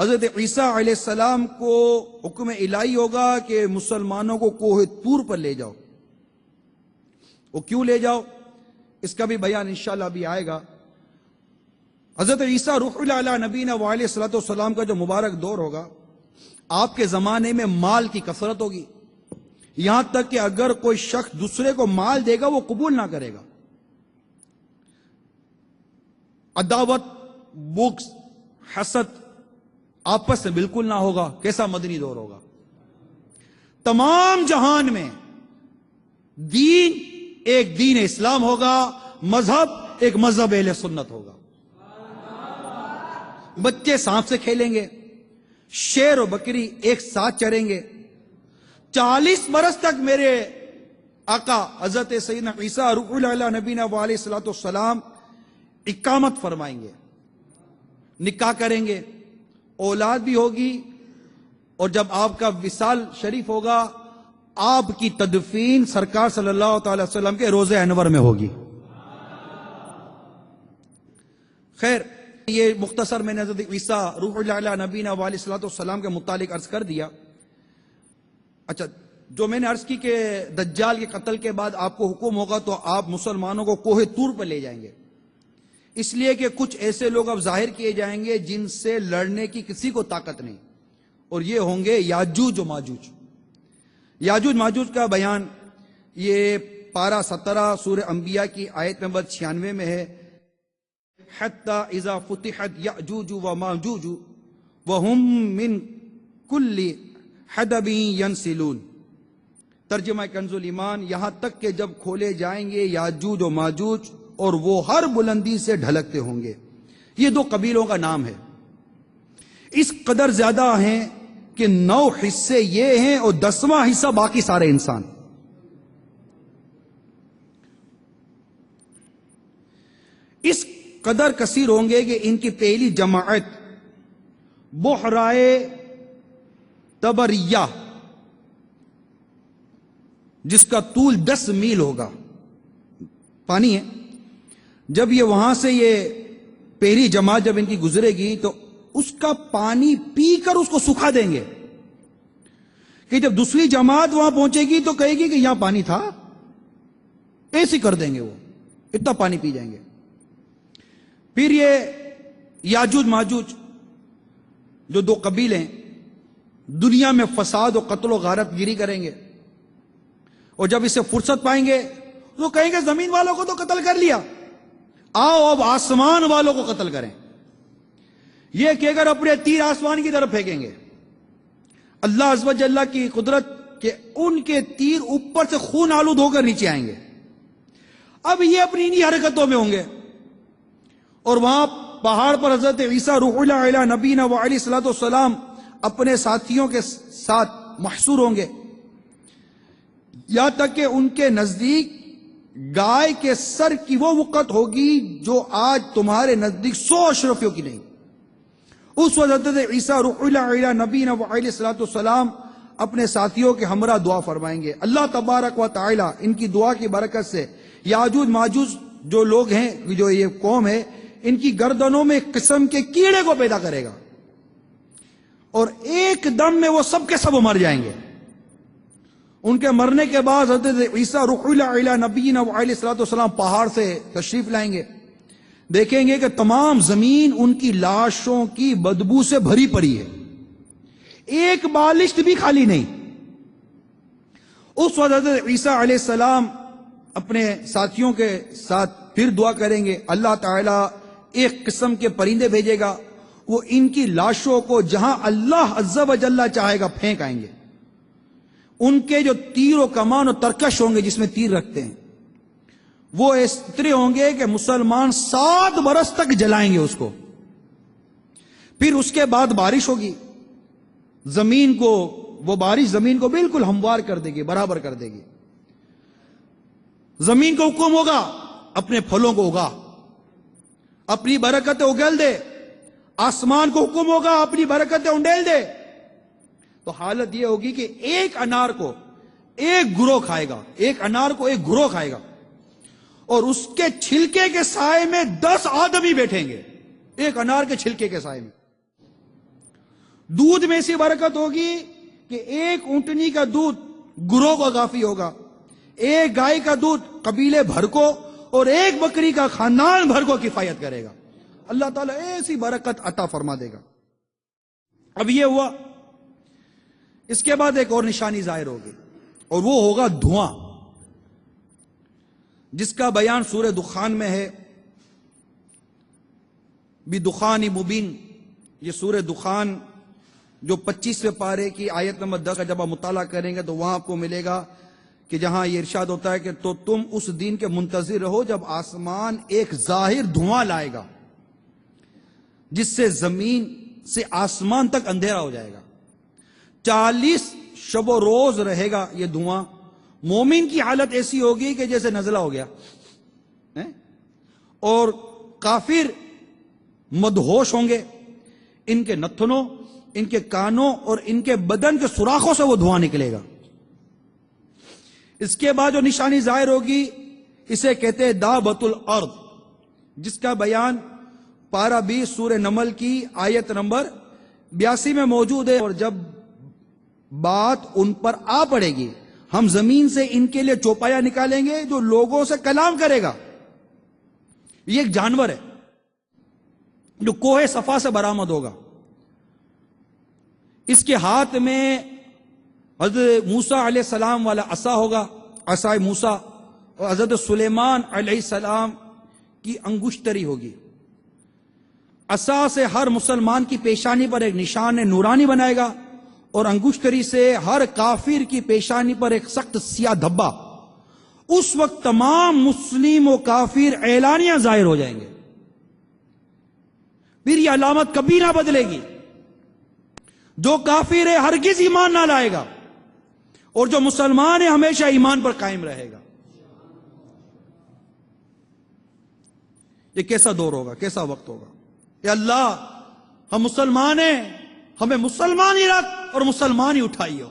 S5: حضرت عیسیٰ علیہ السلام کو حکم الہی ہوگا کہ مسلمانوں کو کوہ طور پر لے جاؤ. وہ کیوں لے جاؤ اس کا بھی بیان انشاءاللہ ابھی آئے گا. حضرت عیسیٰ روح اللہ علیہ نبینا وعلیہ الصلوۃ والسلام کا جو مبارک دور ہوگا، آپ کے زمانے میں مال کی کثرت ہوگی، یہاں تک کہ اگر کوئی شخص دوسرے کو مال دے گا وہ قبول نہ کرے گا. عداوت، بغض، حسد آپس میں بالکل نہ ہوگا. کیسا مدنی دور ہوگا. تمام جہان میں دین ایک دین اسلام ہوگا، مذہب ایک مذہب اہل سنت ہوگا. بچے سانپ سے کھیلیں گے، شیر و بکری ایک ساتھ چریں گے. 40 برس تک میرے آقا حضرت سیدنا عیسیٰ روح اللہ علیہ نبینا علیہ الصلوۃ والسلام اقامت فرمائیں گے، نکاح کریں گے، اولاد بھی ہوگی، اور جب آپ کا وصال شریف ہوگا آپ کی تدفین سرکار صلی اللہ تعالی وسلم کے روضہ انور میں ہوگی. خیر، یہ مختصر میں نے حضرت عیسیٰ روح اللہ علیہ نبینا علیہ الصلوۃ والسلام کے متعلق عرض کر دیا. اچھا، جو میں نے عرض کی کہ دجال کے قتل کے بعد آپ کو حکم ہوگا تو آپ مسلمانوں کو کوہ طور پر لے جائیں گے، اس لیے کہ کچھ ایسے لوگ اب ظاہر کیے جائیں گے جن سے لڑنے کی کسی کو طاقت نہیں، اور یہ ہوں گے یاجوج و ماجوج. یاجوج ماجوج کا بیان یہ پارہ 17 سورہ انبیاء کی آیت نمبر 96 میں ہے. حتی اذا فتحت یاجوج و ماجوج وہم من کل حدب ینسلون. ترجمہ کنز الایمان، یہاں تک کہ جب کھولے جائیں گے یاجوج و ماجوج اور وہ ہر بلندی سے ڈھلکتے ہوں گے. یہ 2 قبیلوں کا نام ہے. اس قدر زیادہ ہیں کہ 9 حصے یہ ہیں اور 10واں حصہ باقی سارے انسان. اس قدر کثیر ہوں گے کہ ان کی پہلی جماعت بحرائے تبریہ، جس کا طول 10 میل ہوگا، پانی ہے. جب یہ وہاں سے یہ پہلی جماعت جب ان کی گزرے گی تو اس کا پانی پی کر اس کو سکھا دیں گے، کہ جب دوسری جماعت وہاں پہنچے گی تو کہے گی کہ یہاں پانی تھا، ایسے کر دیں گے، وہ اتنا پانی پی جائیں گے. پھر یہ یاجوج ماجوج جو 2 قبیلے ہیں دنیا میں فساد و قتل و غارت گیری کریں گے، اور جب اسے فرصت پائیں گے تو کہیں گے زمین والوں کو تو قتل کر لیا، آؤ اب آسمان والوں کو قتل کریں. یہ کہہ کر اپنے تیر آسمان کی طرف پھینکیں گے. اللہ عز و جل کی قدرت کہ ان کے تیر اوپر سے خون آلود ہو کر نیچے آئیں گے. اب یہ اپنی انہی حرکتوں میں ہوں گے، اور وہاں پہاڑ پر حضرت عیسیٰ روح اللہ علیہ نبینا وعلیہ الصلوۃ والسلام اپنے ساتھیوں کے ساتھ محصور ہوں گے، یہاں تک کہ ان کے نزدیک گائے کے سر کی وہ وقت ہوگی جو آج تمہارے نزدیک 100 اشرفیوں کی نہیں. اس وقت حضرت عیسیٰ روح اللہ علیہ نبینا وعلیہ الصلوۃ والسلام اپنے ساتھیوں کے ہمراہ دعا فرمائیں گے. اللہ تبارک و تعالی ان کی دعا کی برکت سے یاجوج ماجوج جو لوگ ہیں، جو یہ قوم ہے، ان کی گردنوں میں ایک قسم کے کیڑے کو پیدا کرے گا، اور ایک دم میں وہ سب کے سب مر جائیں گے. ان کے مرنے کے بعد حضرت عیسیٰ روح اللہ علیہ نبینا علیہ الصلوۃ والسلام پہاڑ سے تشریف لائیں گے. دیکھیں گے کہ تمام زمین ان کی لاشوں کی بدبو سے بھری پڑی ہے، ایک بالشت بھی خالی نہیں. اس وقت حضرت عیسیٰ علیہ السلام اپنے ساتھیوں کے ساتھ پھر دعا کریں گے. اللہ تعالیٰ ایک قسم کے پرندے بھیجے گا، وہ ان کی لاشوں کو جہاں اللہ عز و جل چاہے گا پھینک آئیں گے. ان کے جو تیر و کمان و ترکش ہوں گے جس میں تیر رکھتے ہیں، وہ اتنے ہوں گے کہ مسلمان 7 برس تک جلائیں گے اس کو. پھر اس کے بعد بارش ہوگی، زمین کو وہ بارش زمین کو بالکل ہموار کر دے گی، برابر کر دے گی. زمین کو حکم ہوگا اپنے پھلوں کو اگا، اپنی برکتیں اگل دے. آسمان کو حکم ہوگا اپنی برکتیں انڈیل دے. تو حالت یہ ہوگی کہ ایک انار کو ایک گروہ کھائے گا، ایک انار کو ایک گروہ کھائے گا، اور اس کے چھلکے کے سائے میں 10 آدمی بیٹھیں گے، ایک انار کے چھلکے کے سائے میں. دودھ میں ایسی برکت ہوگی کہ ایک اونٹنی کا دودھ گروہ کو کافی ہوگا، ایک گائے کا دودھ قبیلے بھر کو، اور ایک بکری کا خاندان بھر کو کفایت کرے گا۔ اللہ تعالیٰ ایسی برکت عطا فرما دے گا۔ اب یہ ہوا، اس کے بعد ایک اور نشانی ظاہر ہوگی، اور وہ ہوگا دھواں، جس کا بیان سورہ دخان میں ہے، بدخان مبین۔ یہ سورہ دخان جو 25ویں پارے کی آیت نمبر 10 کا جب آپ مطالعہ کریں گے تو وہاں آپ کو ملے گا کہ جہاں یہ ارشاد ہوتا ہے کہ تو تم اس دن کے منتظر رہو جب آسمان ایک ظاہر دھواں لائے گا جس سے زمین سے آسمان تک اندھیرا ہو جائے گا۔ 40 شب و روز رہے گا یہ دھواں۔ مومن کی حالت ایسی ہوگی کہ جیسے نزلہ ہو گیا، اور کافر مدہوش ہوں گے، ان کے نتنوں، ان کے کانوں اور ان کے بدن کے سوراخوں سے وہ دھواں نکلے گا۔ اس کے بعد جو نشانی ظاہر ہوگی اسے کہتے ہیں دابۃ الارض، جس کا بیان پارہ 20 سورہ نمل کی آیت نمبر 82 میں موجود ہے۔ اور جب بات ان پر آ پڑے گی ہم زمین سے ان کے لیے چوپایا نکالیں گے جو لوگوں سے کلام کرے گا۔ یہ ایک جانور ہے جو کوہ صفا سے برآمد ہوگا۔ اس کے ہاتھ میں حضرت موسیٰ علیہ السلام والا عصا ہوگا، عصا موسیٰ، اور حضرت سلیمان علیہ السلام کی انگشتری ہوگی۔ عصا سے ہر مسلمان کی پیشانی پر ایک نشان نورانی بنائے گا، اور انگشتری سے ہر کافر کی پیشانی پر ایک سخت سیاہ دھبا۔ اس وقت تمام مسلم و کافر اعلانیہ ظاہر ہو جائیں گے، پھر یہ علامت کبھی نہ بدلے گی۔ جو کافر ہے ہرگز ایمان نہ لائے گا، اور جو مسلمان ہے ہمیشہ ایمان پر قائم رہے گا۔ یہ کیسا دور ہوگا، کیسا وقت ہوگا؟ یا اللہ ہم مسلمان ہیں، ہمیں مسلمان ہی رکھ اور مسلمان ہی اٹھائیو۔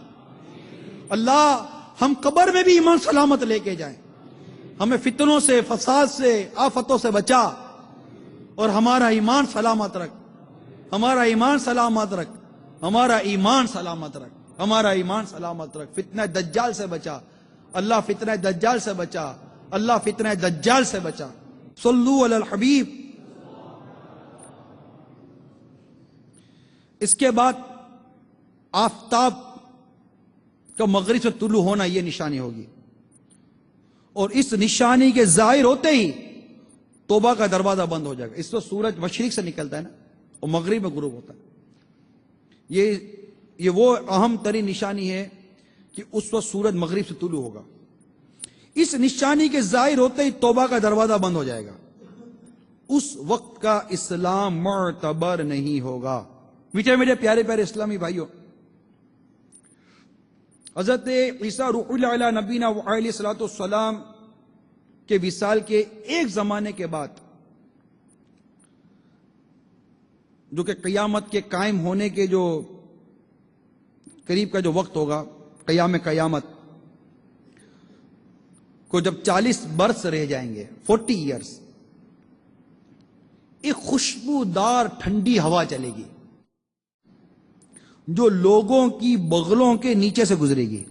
S5: اللہ ہم قبر میں بھی ایمان سلامت لے کے جائیں، ہمیں فتنوں سے، فساد سے، آفتوں سے بچا، اور ہمارا ایمان سلامت رکھ، ہمارا ایمان سلامت رکھ، ہمارا ایمان سلامت رکھ، ہمارا ایمان سلامت رکھ۔ فتنہ دجال سے بچا اللہ، فتنہ دجال سے بچا اللہ، فتنہ دجال سے بچا۔ صلو علی الحبیب۔ اس کے بعد آفتاب کا مغرب سے طلوع ہونا، یہ نشانی ہوگی، اور اس نشانی کے ظاہر ہوتے ہی توبہ کا دروازہ بند ہو جائے گا۔ اس وقت سورج مشرق سے نکلتا ہے نا، اور مغرب میں غروب ہوتا ہے۔ یہ وہ اہم ترین نشانی ہے کہ اس وقت سورج مغرب سے طلوع ہوگا۔ اس نشانی کے ظاہر ہوتے ہی توبہ کا دروازہ بند ہو جائے گا۔ اس وقت کا اسلام معتبر نہیں ہوگا۔ میٹھے پیارے پیارے اسلامی بھائیوں، حضرت عیسیٰ روح اللہ علیہ نبینا علیہ الصلوۃ والسلام کے وصال کے ایک زمانے کے بعد، جو کہ قیامت کے قائم ہونے کے جو قریب کا جو وقت ہوگا، قیامت کو جب 40 برس رہ جائیں گے، 40 ایئرس، ایک خوشبودار ٹھنڈی ہوا چلے گی جو لوگوں کی بغلوں کے نیچے سے گزرے گی،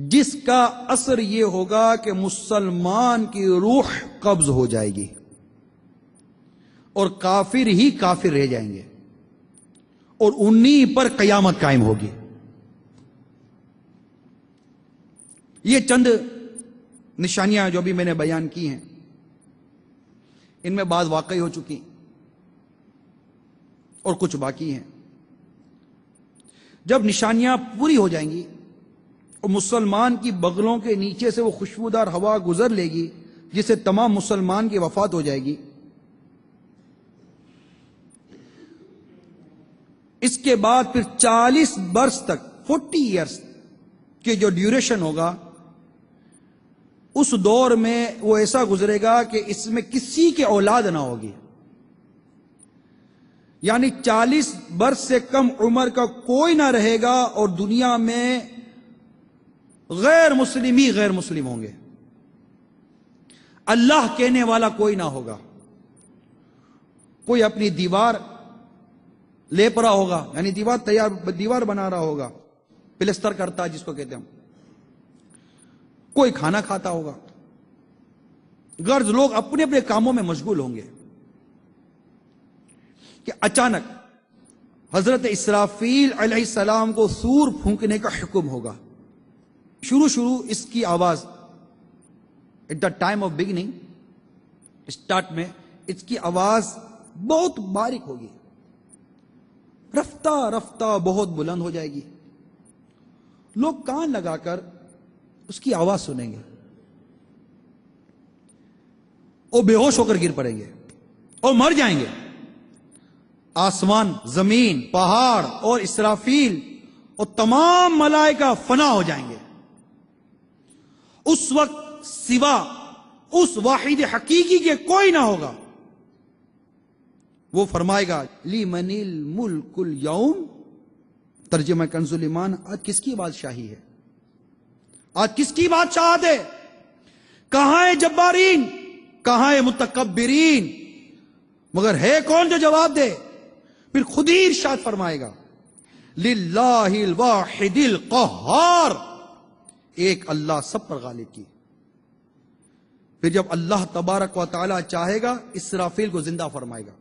S5: جس کا اثر یہ ہوگا کہ مسلمان کی روح قبض ہو جائے گی اور کافر ہی کافر رہ جائیں گے، اور انہی پر قیامت قائم ہوگی۔ یہ چند نشانیاں جو بھی میں نے بیان کی ہیں، ان میں بعض واقعی ہو چکی اور کچھ باقی ہیں۔ جب نشانیاں پوری ہو جائیں گی اور مسلمان کی بغلوں کے نیچے سے وہ خوشبودار ہوا گزر لے گی جس سے تمام مسلمان کی وفات ہو جائے گی، اس کے بعد پھر 40 برس تک، 40 ایئرس کے جو ڈیوریشن ہوگا، اس دور میں وہ ایسا گزرے گا کہ اس میں کسی کے اولاد نہ ہوگی، یعنی 40 برس سے کم عمر کا کوئی نہ رہے گا، اور دنیا میں غیر مسلم ہی غیر مسلم ہوں گے، اللہ کہنے والا کوئی نہ ہوگا۔ کوئی اپنی دیوار لیپ رہا ہوگا، یعنی دیوار بنا رہا ہوگا، پلستر کرتا ہے جس کو کہتے ہیں ہم، کوئی کھانا کھاتا ہوگا، غرض لوگ اپنے اپنے کاموں میں مشغول ہوں گے کہ اچانک حضرت اسرافیل علیہ السلام کو سور پھونکنے کا حکم ہوگا. شروع اس کی آواز at the time of beginning, start میں اس کی آواز بہت باریک ہوگی، رفتہ رفتہ بہت بلند ہو جائے گی. لوگ کان لگا کر اس کی آواز سنیں گے اور بے ہوش ہو کر گر پڑیں گے اور مر جائیں گے. آسمان، زمین، پہاڑ اور اسرافیل اور تمام ملائکہ فنا ہو جائیں گے. اس وقت سوا اس واحد حقیقی کے کوئی نہ ہوگا. وہ فرمائے گا لمن الملک اليوم، ترجمہ کنز الایمان، آج کس کی بادشاہی ہے؟ آج کس کی بادشاہت ہے؟ کہاں ہے جبارین؟ کہاں ہے متکبرین؟ مگر ہے کون جو جواب دے؟ پھر خود ہی ارشاد فرمائے گا للہ الواحد القہار، ایک اللہ سب پر غالب کی. پھر جب اللہ تبارک و تعالی چاہے گا اسرافیل کو زندہ فرمائے گا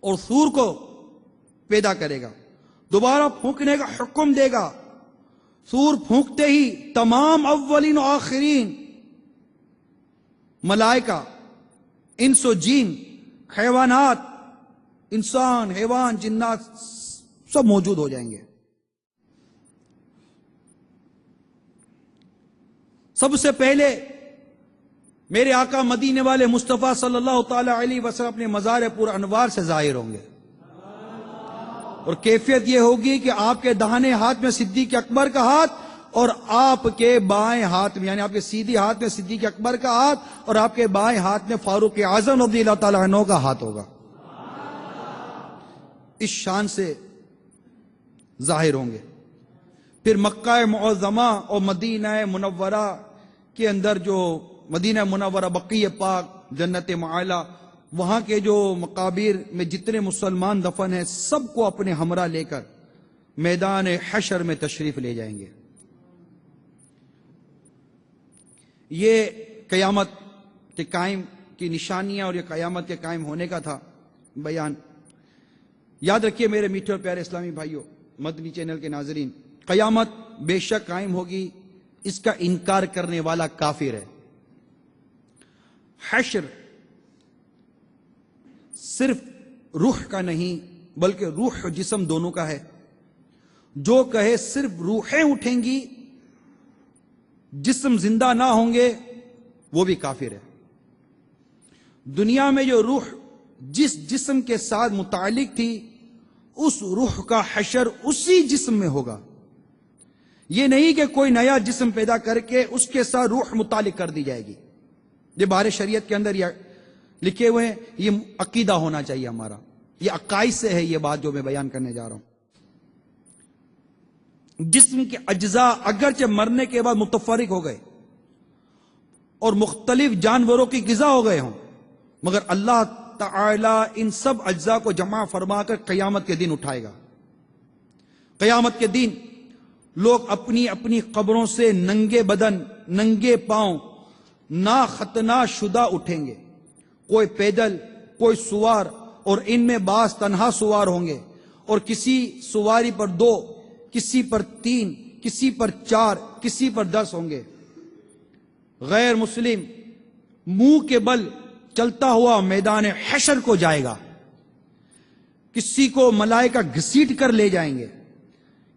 S5: اور سور کو پیدا کرے گا، دوبارہ پھونکنے کا حکم دے گا. سور پھونکتے ہی تمام اولین و آخرین ملائکہ، انس و جین، حیوانات، انسان، حیوان، جنات سب موجود ہو جائیں گے. سب سے پہلے میرے آقا مدینے والے مصطفیٰ صلی اللہ تعالی علیہ وسلم اپنے مزار پر انوار سے ظاہر ہوں گے، اور کیفیت یہ ہوگی کہ آپ کے داہنے ہاتھ میں صدیق اکبر کا ہاتھ اور آپ کے بائیں ہاتھ میں، یعنی آپ کے سیدھے ہاتھ میں صدیق اکبر کا ہاتھ اور آپ کے بائیں ہاتھ میں فاروق اعظم رضی اللہ تعالیٰ عنہ کا ہاتھ ہوگا. اس شان سے ظاہر ہوں گے. پھر مکہ معظمہ اور مدینہ منورہ کے اندر، جو مدینہ منورہ، بقیع پاک، جنت معالی، وہاں کے جو مقابر میں جتنے مسلمان دفن ہیں سب کو اپنے ہمراہ لے کر میدان حشر میں تشریف لے جائیں گے. یہ قیامت کے قائم کی نشانیاں اور یہ قیامت کے قائم ہونے کا تھا بیان. یاد رکھیے میرے میٹھے اور پیارے اسلامی بھائیوں، مدنی چینل کے ناظرین، قیامت بے شک قائم ہوگی، اس کا انکار کرنے والا کافر ہے. حشر صرف روح کا نہیں بلکہ روح اور جسم دونوں کا ہے. جو کہے صرف روحیں اٹھیں گی، جسم زندہ نہ ہوں گے، وہ بھی کافر ہے. دنیا میں جو روح جس جسم کے ساتھ متعلق تھی، اس روح کا حشر اسی جسم میں ہوگا. یہ نہیں کہ کوئی نیا جسم پیدا کر کے اس کے ساتھ روح متعلق کر دی جائے گی. یہ بار شریعت کے اندر لکھے ہوئے ہیں، یہ عقیدہ ہونا چاہیے ہمارا، یہ عقائد سے ہے یہ بات جو میں بیان کرنے جا رہا ہوں. جسم کے اجزاء اگرچہ مرنے کے بعد متفرق ہو گئے اور مختلف جانوروں کی غذا ہو گئے ہوں، مگر اللہ تعالی ان سب اجزاء کو جمع فرما کر قیامت کے دن اٹھائے گا. قیامت کے دن لوگ اپنی اپنی قبروں سے ننگے بدن، ننگے پاؤں، نا ختنہ شدہ اٹھیں گے. کوئی پیدل، کوئی سوار، اور ان میں بعض تنہا سوار ہوں گے، اور کسی سواری پر 2، کسی پر 3، کسی پر 4، کسی پر 10 ہوں گے. غیر مسلم منہ کے بل چلتا ہوا میدان حشر کو جائے گا. کسی کو ملائکہ گھسیٹ کر لے جائیں گے،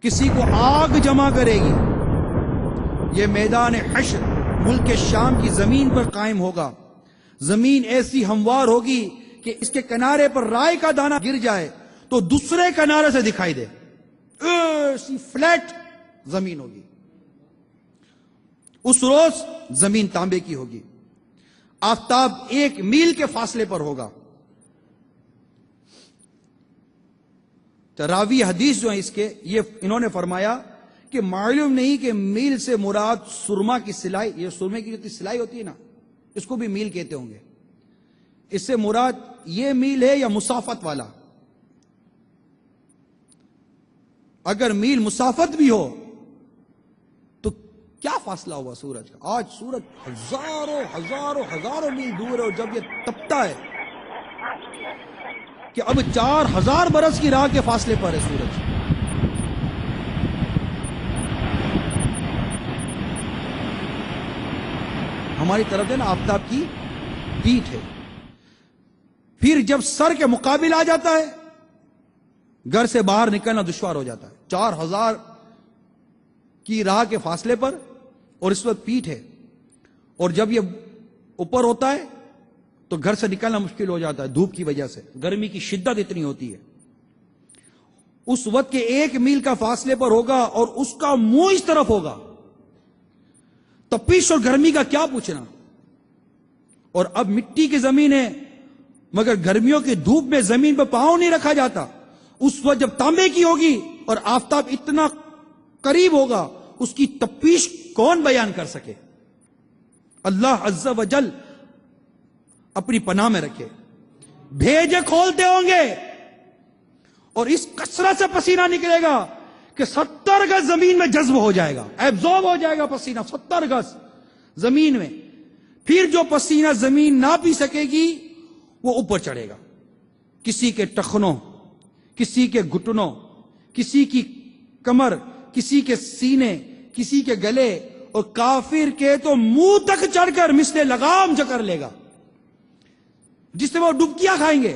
S5: کسی کو آگ جمع کرے گی. یہ میدان حشر ملک شام کی زمین پر قائم ہوگا. زمین ایسی ہموار ہوگی کہ اس کے کنارے پر رائے کا دانہ گر جائے تو دوسرے کنارے سے دکھائی دے. ایسی فلیٹ زمین ہوگی. اس روز زمین تانبے کی ہوگی. آفتاب 1 میل کے فاصلے پر ہوگا. راوی حدیث جو ہیں اس کے، یہ انہوں نے فرمایا کہ معلوم نہیں کہ میل سے مراد سرما کی سلائی، یہ سرمے کی جو سلائی ہوتی ہے نا، اس کو بھی میل کہتے ہوں گے. اس سے مراد یہ میل ہے یا مسافت والا. اگر میل مسافت بھی ہو تو کیا فاصلہ ہوا سورج کا؟ آج سورج ہزاروں میل دور ہے، اور جب یہ تپتا ہے کہ اب 4000 برس کی راہ کے فاصلے پر ہے سورج. ہماری طرف ہے نا آفتاب کی پیٹھ ہے. پھر جب سر کے مقابل آ جاتا ہے گھر سے باہر نکلنا دشوار ہو جاتا ہے. 4000 کی راہ کے فاصلے پر اور اس وقت پیٹھ ہے، اور جب یہ اوپر ہوتا ہے تو گھر سے نکلنا مشکل ہو جاتا ہے دھوپ کی وجہ سے، گرمی کی شدت اتنی ہوتی ہے. اس وقت کے 1 میل کا فاصلے پر ہوگا اور اس کا منہ اس طرف ہوگا، تپش اور گرمی کا کیا پوچھنا. اور اب مٹی کی زمین ہے مگر گرمیوں کی دھوپ میں زمین پہ پاؤں نہیں رکھا جاتا. اس وقت جب تانبے کی ہوگی اور آفتاب اتنا قریب ہوگا، اس کی تپش کون بیان کر سکے. اللہ عز و جل اپنی پناہ میں رکھے. بھیجے کھولتے ہوں گے اور اس کثرت سے پسینہ نکلے گا کہ 70 گز زمین میں جذب ہو جائے گا، ایبزورب ہو جائے گا پسینہ 70 گز زمین میں. پھر جو پسینہ زمین نہ پی سکے گی وہ اوپر چڑھے گا، کسی کے ٹخنوں، کسی کے گھٹنوں، کسی کی کمر، کسی کے سینے، کسی کے گلے، اور کافر کے تو منہ تک چڑھ کر مثل لگام جکر لے گا جس سے وہ ڈبکیاں کھائیں گے.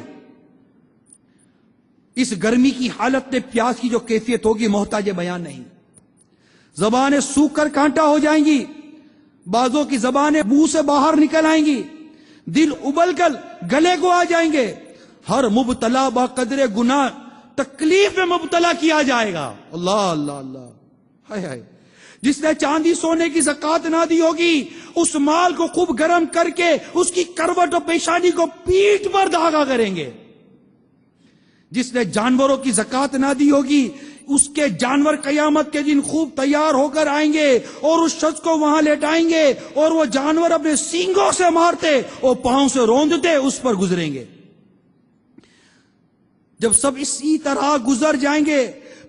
S5: اس گرمی کی حالت میں پیاس کی جو کیفیت ہوگی محتاج بیان نہیں. زبانیں سوکھ کر کانٹا ہو جائیں گی، بعضوں کی زبانیں منہ سے باہر نکل آئیں گی، دل ابل کر گلے کو آ جائیں گے. ہر مبتلا با قدر گناہ تکلیف میں مبتلا کیا جائے گا. اللہ اللہ اللہ، ہائے ہائے. جس نے چاندی سونے کی زکات نہ دی ہوگی اس مال کو خوب گرم کر کے اس کی کروٹ اور پیشانی کو پیٹھ پر دھاگا کریں گے. جس نے جانوروں کی زکات نہ دی ہوگی اس کے جانور قیامت کے دن خوب تیار ہو کر آئیں گے اور اس شخص کو وہاں لیٹائیں گے، اور وہ جانور اپنے سینگوں سے مارتے اور پاؤں سے روندتے اس پر گزریں گے. جب سب اسی طرح گزر جائیں گے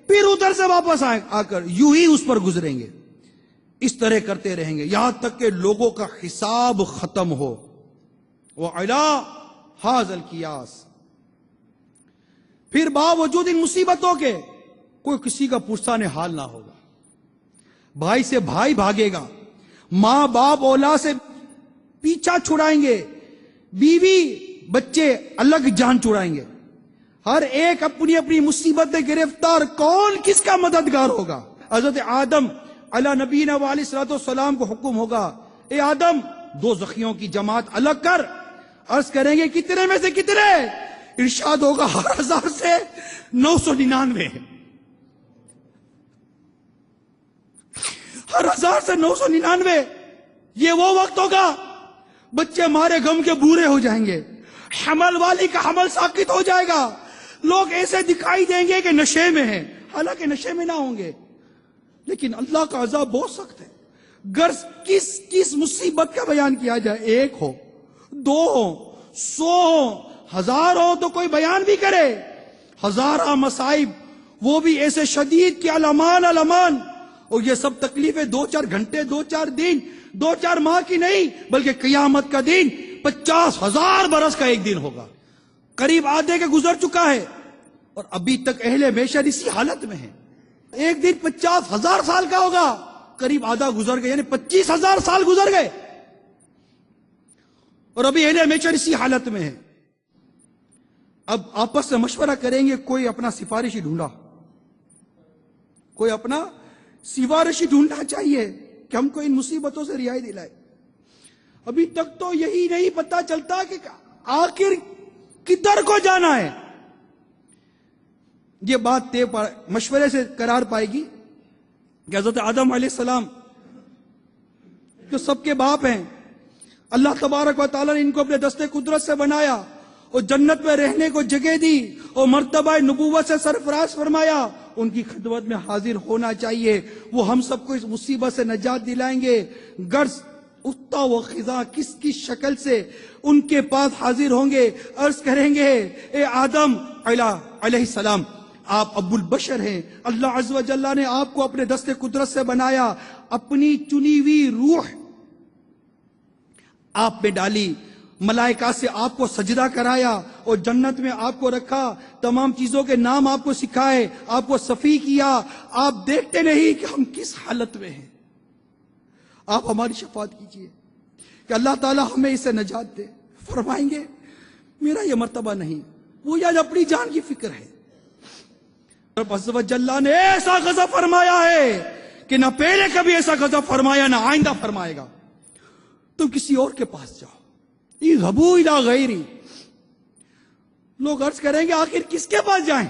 S5: پھر ادھر سے واپس آ کر یوں ہی اس پر گزریں گے. اس طرح کرتے رہیں گے یہاں تک کہ لوگوں کا حساب ختم ہو. وَعَلَىٰ هَٰذَا الْقِيَاسِ. پھر باوجود ان مصیبتوں کے کوئی کسی کا پرسان حال نہ ہوگا. بھائی سے بھائی بھاگے گا، ماں باپ اولاد سے پیچھا چھڑائیں گے، بیوی بچے الگ جان چھڑائیں گے. ہر ایک اپنی اپنی مصیبت میں گرفتار. کون کس کا مددگار ہوگا؟ حضرت آدم علی نبینا علیہ الصلوۃ والسلام کو حکم ہوگا، اے آدم 2 زخیوں کی جماعت الگ کر. عرض کریں گے کتنے میں سے کتنے؟ ارشاد ہوگا 1000 سے 999. 1000 سے 999. یہ وہ وقت ہوگا بچے مارے غم کے بورے ہو جائیں گے، حمل والی کا حمل ساکت ہو جائے گا. لوگ ایسے دکھائی دیں گے کہ نشے میں ہیں، حالانکہ نشے میں نہ ہوں گے. لیکن اللہ کا عذاب بہت سخت ہے. غرض کس مصیبت کا بیان کیا جائے؟ 1 ہو، 2 ہو، 100 ہو، 1000 ہو تو کوئی بیان بھی کرے. 1000 مصائب، وہ بھی ایسے شدید کہ علمان. اور یہ سب تکلیفیں 2-4 گھنٹے، 2-4 دن، 2-4 ماہ کی نہیں بلکہ قیامت کا دن 50,000 برس کا ایک دن ہوگا. قریب آدھے کے گزر چکا ہے اور ابھی تک اہل محشر اسی حالت میں ہیں. ایک دن 50,000 سال کا ہوگا، قریب آدھا گزر گئے، یعنی 25,000 سال گزر گئے اور ابھی اہل محشر اسی حالت میں ہے. اب آپس میں مشورہ کریں گے، کوئی اپنا سفارشی ڈھونڈا، کوئی اپنا سفارشی ڈھونڈنا چاہیے کہ ہم کو ان مصیبتوں سے رہائی دلائے. ابھی تک تو یہی نہیں پتا چلتا کہ آخر کدھر کو جانا ہے. یہ بات مشورے سے قرار پائے گی کہ حضرت آدم علیہ السلام جو سب کے باپ ہیں، اللہ تبارک و تعالیٰ نے ان کو اپنے دستے قدرت سے بنایا اور جنت میں رہنے کو جگہ دی اور مرتبہ نبوت سے سرفراز فرمایا. ان کی خدمت میں حاضر ہونا چاہیے، وہ ہم سب کو اس مصیبت سے نجات دلائیں گے. غرض اتا و خزاں کس شکل سے ان کے پاس حاضر ہوں گے، عرض کریں گے اے آدم علیہ السلام، آپ ابو البشر ہیں، اللہ عز و جل نے آپ کو اپنے دست قدرت سے بنایا، اپنی چنی ہوئی روح آپ میں ڈالی، ملائکہ سے آپ کو سجدہ کرایا اور جنت میں آپ کو رکھا، تمام چیزوں کے نام آپ کو سکھائے، آپ کو صفی کیا، آپ دیکھتے نہیں کہ ہم کس حالت میں ہیں، آپ ہماری شفاعت کیجئے کہ اللہ تعالی ہمیں اسے نجات دے۔ فرمائیں گے میرا یہ مرتبہ نہیں، وہ آج اپنی جان کی فکر ہے۔ رب عز و جل نے ایسا غضب فرمایا ہے کہ نہ پہلے کبھی ایسا غضب فرمایا نہ آئندہ فرمائے گا، تم کسی اور کے پاس جاؤ، اذهبوا الى غیری۔ لوگ عرض کریں گے آخر کس کے پاس جائیں؟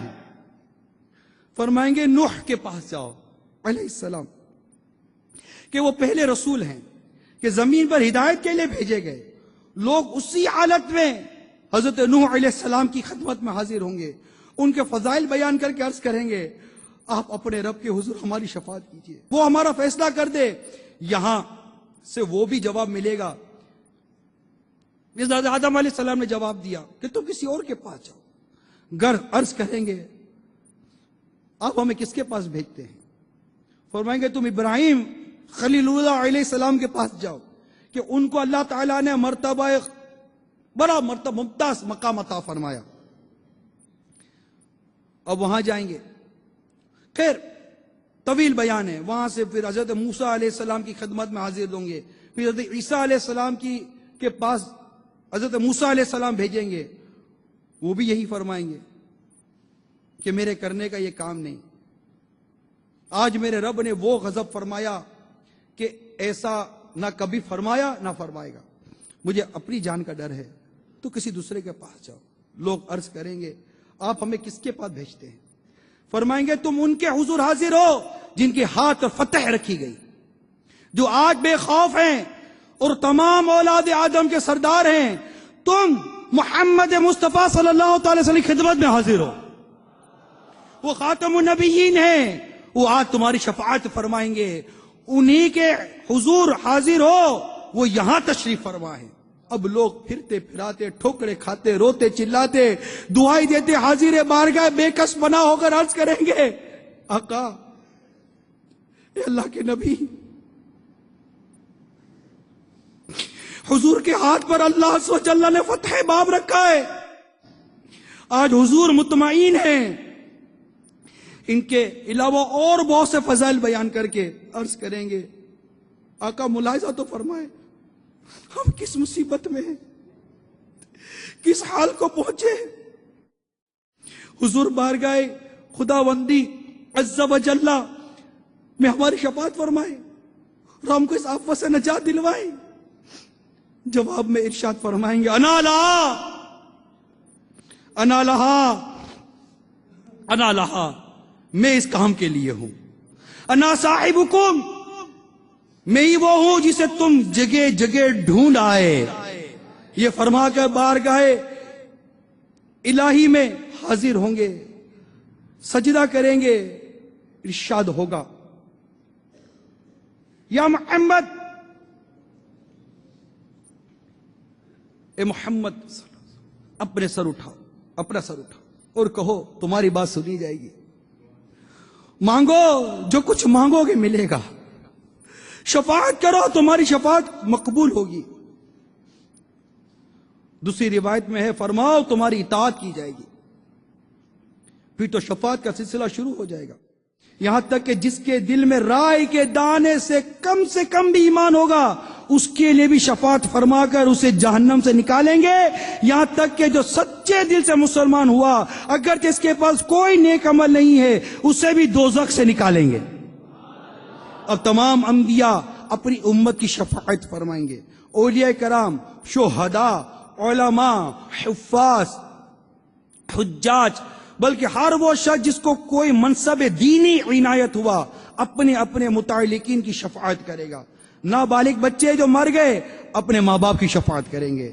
S5: فرمائیں گے نوح کے پاس جاؤ علیہ السلام، کہ وہ پہلے رسول ہیں کہ زمین پر ہدایت کے لیے بھیجے گئے۔ لوگ اسی حالت میں حضرت نوح علیہ السلام کی خدمت میں حاضر ہوں گے، ان کے فضائل بیان کر کے عرض کریں گے آپ اپنے رب کے حضور ہماری شفاعت کیجیے، وہ ہمارا فیصلہ کر دے۔ یہاں سے وہ بھی جواب ملے گا جس آدم علیہ السلام نے جواب دیا کہ تم کسی اور کے پاس جاؤ۔ گر عرض کریں گے آپ ہمیں کس کے پاس بھیجتے ہیں؟ فرمائیں گے تم ابراہیم خلیل اللہ علیہ السلام کے پاس جاؤ کہ ان کو اللہ تعالیٰ نے بڑا مرتبہ ممتاز مقام عطا فرمایا۔ اب وہاں جائیں گے، خیر طویل بیان ہے، وہاں سے پھر حضرت موسیٰ علیہ السلام کی خدمت میں حاضر ہوں گے، پھر حضرت عیسیٰ علیہ السلام کے پاس حضرت موسیٰ علیہ السلام بھیجیں گے، وہ بھی یہی فرمائیں گے کہ میرے کرنے کا یہ کام نہیں، آج میرے رب نے وہ غضب فرمایا کہ ایسا نہ کبھی فرمایا نہ فرمائے گا، مجھے اپنی جان کا ڈر ہے، تو کسی دوسرے کے پاس جاؤ۔ لوگ عرض کریں گے آپ ہمیں کس کے پاس بھیجتے ہیں؟ فرمائیں گے تم ان کے حضور حاضر ہو جن کے ہاتھ پر فتح رکھی گئی، جو آج بے خوف ہیں اور تمام اولاد آدم کے سردار ہیں۔ تم محمد مصطفیٰ صلی اللہ تعالی وسلم کی خدمت میں حاضر ہو، وہ خاتم النبیین ہیں، وہ آج تمہاری شفاعت فرمائیں گے، انہی کے حضور حاضر ہو، وہ یہاں تشریف فرمائیں۔ اب لوگ پھرتے پھراتے ٹھوکرے کھاتے روتے چلاتے دعائی دیتے حاضر بارگاہ بے کس بنا ہو کر عرض کریں گے آقا اے اللہ کے نبی، حضور کے ہاتھ پر اللہ عز و جل نے فتح باب رکھا ہے، آج حضور مطمئن ہیں۔ ان کے علاوہ اور بہت سے فضائل بیان کر کے عرض کریں گے آقا ملاحظہ تو فرمائے ہم کس مصیبت میں ہیں، کس حال کو پہنچے۔ حضور بارگاہ خداوندی عز و جل میں ہماری شفاعت فرمائے اور ہم کو اس آفت سے نجات دلوائے۔ جواب میں ارشاد فرمائیں گے انا لہا انا لہا انا لہا، میں اس کام کے لیے ہوں۔ انا صاحبکم، میں ہی وہ ہوں جسے تم جگہ جگہ ڈھونڈ آئے۔ یہ فرما کر بارگاہ الہی میں حاضر ہوں گے، سجدہ کریں گے، ارشاد ہوگا یا محمد، اے محمد اپنے سر اٹھاؤ، اپنا سر اٹھاؤ اور کہو تمہاری بات سنی جائے گی، مانگو جو کچھ مانگو گے ملے گا، شفاعت کرو تمہاری شفاعت مقبول ہوگی۔ دوسری روایت میں ہے فرماؤ تمہاری اطاعت کی جائے گی، پھر تو شفاعت کا سلسلہ شروع ہو جائے گا، یہاں تک کہ جس کے دل میں رائے کے دانے سے کم بھی ایمان ہوگا اس کے لیے بھی شفاعت فرما کر اسے جہنم سے نکالیں گے، یہاں تک کہ جو سچے دل سے مسلمان ہوا اگرچہ اس کے پاس کوئی نیک عمل نہیں ہے اسے بھی دوزخ سے نکالیں گے۔ اب تمام انبیاء اپنی امت کی شفاعت فرمائیں گے، اولیاء کرام، شہداء، علماء، حفاظ، حجاج، بلکہ ہر وہ شخص جس کو کوئی منصب دینی عنایت ہوا اپنے اپنے متعلقین کی شفاعت کرے گا۔ نابالغ بچے جو مر گئے اپنے ماں باپ کی شفاعت کریں گے،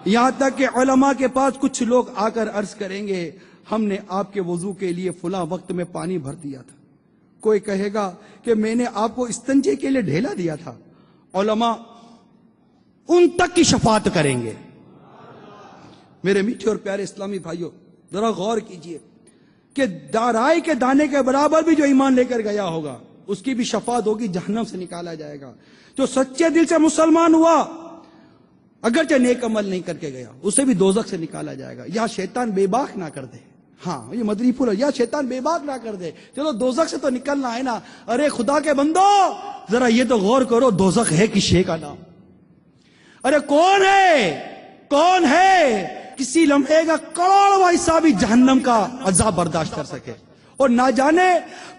S5: یہاں تک کہ علماء کے پاس کچھ لوگ آ کر عرض کریں گے ہم نے آپ کے وضو کے لیے فلاں وقت میں پانی بھر دیا تھا، کوئی کہے گا کہ میں نے آپ کو استنجے کے لیے ڈھیلا دیا تھا، علماء ان تک کی شفاعت کریں گے۔ میرے میٹھے اور پیارے اسلامی بھائیوں ذرا غور کیجئے، کہ دارائے کے دانے کے برابر بھی جو ایمان لے کر گیا ہوگا اس کی بھی شفاعت ہوگی، جہنم سے نکالا جائے گا۔ جو سچے دل سے مسلمان ہوا اگرچہ نیک عمل نہیں کر کے گیا اسے بھی دوزخ سے نکالا جائے گا، یا شیطان بے باک نہ کر دے۔ ہاں یہ مدنی پھول ہے، یا شیطان بے باک نہ کر دے، چلو دوزخ سے تو نکلنا ہے نا۔ ارے خدا کے بندو ذرا یہ تو غور کرو، دوزخ ہے کس شے کا نام؟ ارے کون ہے کسی لمحے کا کروڑواں حصہ بھی جہنم کا عذاب برداشت کر سکے، اور نہ جانے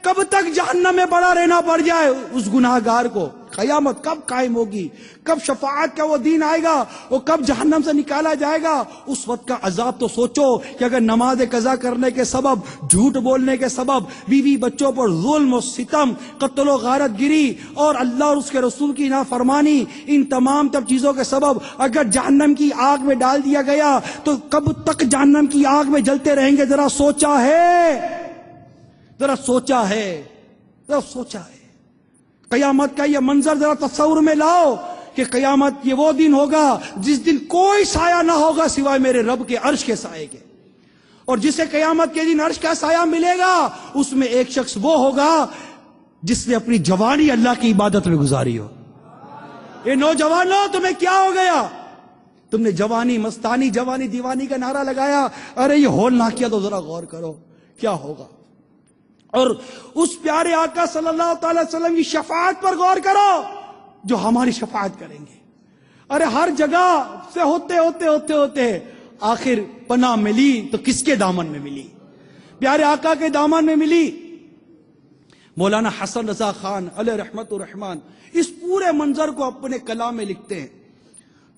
S5: کب تک جہنم میں پڑا رہنا پڑ جائے اس گناہگار کو۔ قیامت کب قائم ہوگی، کب شفاعت کا وہ دن آئے گا، وہ کب جہنم سے نکالا جائے گا، اس وقت کا عذاب تو سوچو کہ اگر نماز قضا کرنے کے سبب، جھوٹ بولنے کے سبب، بیوی بچوں پر ظلم و ستم، قتل و غارت گری اور اللہ اور اس کے رسول کی نافرمانی، ان تمام چیزوں کے سبب اگر جہنم کی آگ میں ڈال دیا گیا تو کب تک جہنم کی آگ میں جلتے رہیں گے؟ ذرا سوچا ہے قیامت کا یہ منظر ذرا تصور میں لاؤ کہ قیامت یہ وہ دن ہوگا جس دن کوئی سایہ نہ ہوگا سوائے میرے رب کے عرش کے سائے کے، اور جسے قیامت کے دن عرش کا سایہ ملے گا اس میں ایک شخص وہ ہوگا جس نے اپنی جوانی اللہ کی عبادت میں گزاری ہو۔ اے نوجوانوں تمہیں کیا ہو گیا؟ تم نے جوانی مستانی جوانی دیوانی کا نعرہ لگایا، ارے یہ ہول نہ کیا تو ذرا غور کرو کیا ہوگا۔ اور اس پیارے آقا صلی اللہ تعالی وسلم کی شفاعت پر غور کرو جو ہماری شفاعت کریں گے۔ ارے ہر جگہ سے ہوتے آخر پناہ ملی تو کس کے دامن میں ملی؟ پیارے آقا کے دامن میں ملی۔ مولانا حسن رضا خان علیہ رحمت الرحمان اس پورے منظر کو اپنے کلام میں لکھتے ہیں،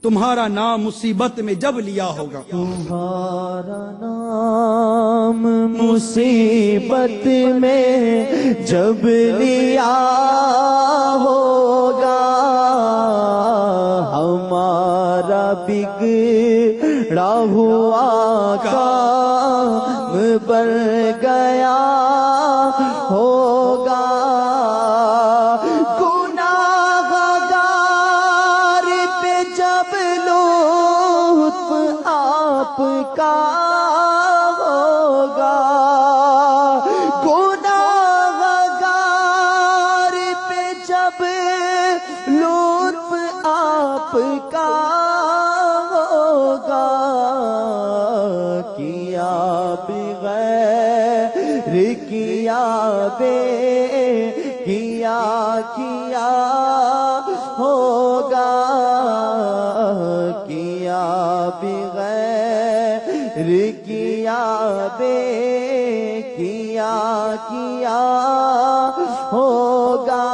S5: تمہارا نام مصیبت میں جب لیا ہوگا،
S6: تمہارا نام مصیبت میں جب لیا ہوگا، ہمارا بگڑا ہوا کام بن گیا ہوگا، آپ کا ہوگا، گناہ گار پہ جب لطف آپ کا ہوگا، کیا بغیر کیا ہوگا، کیا بغیر کیا ہوگا،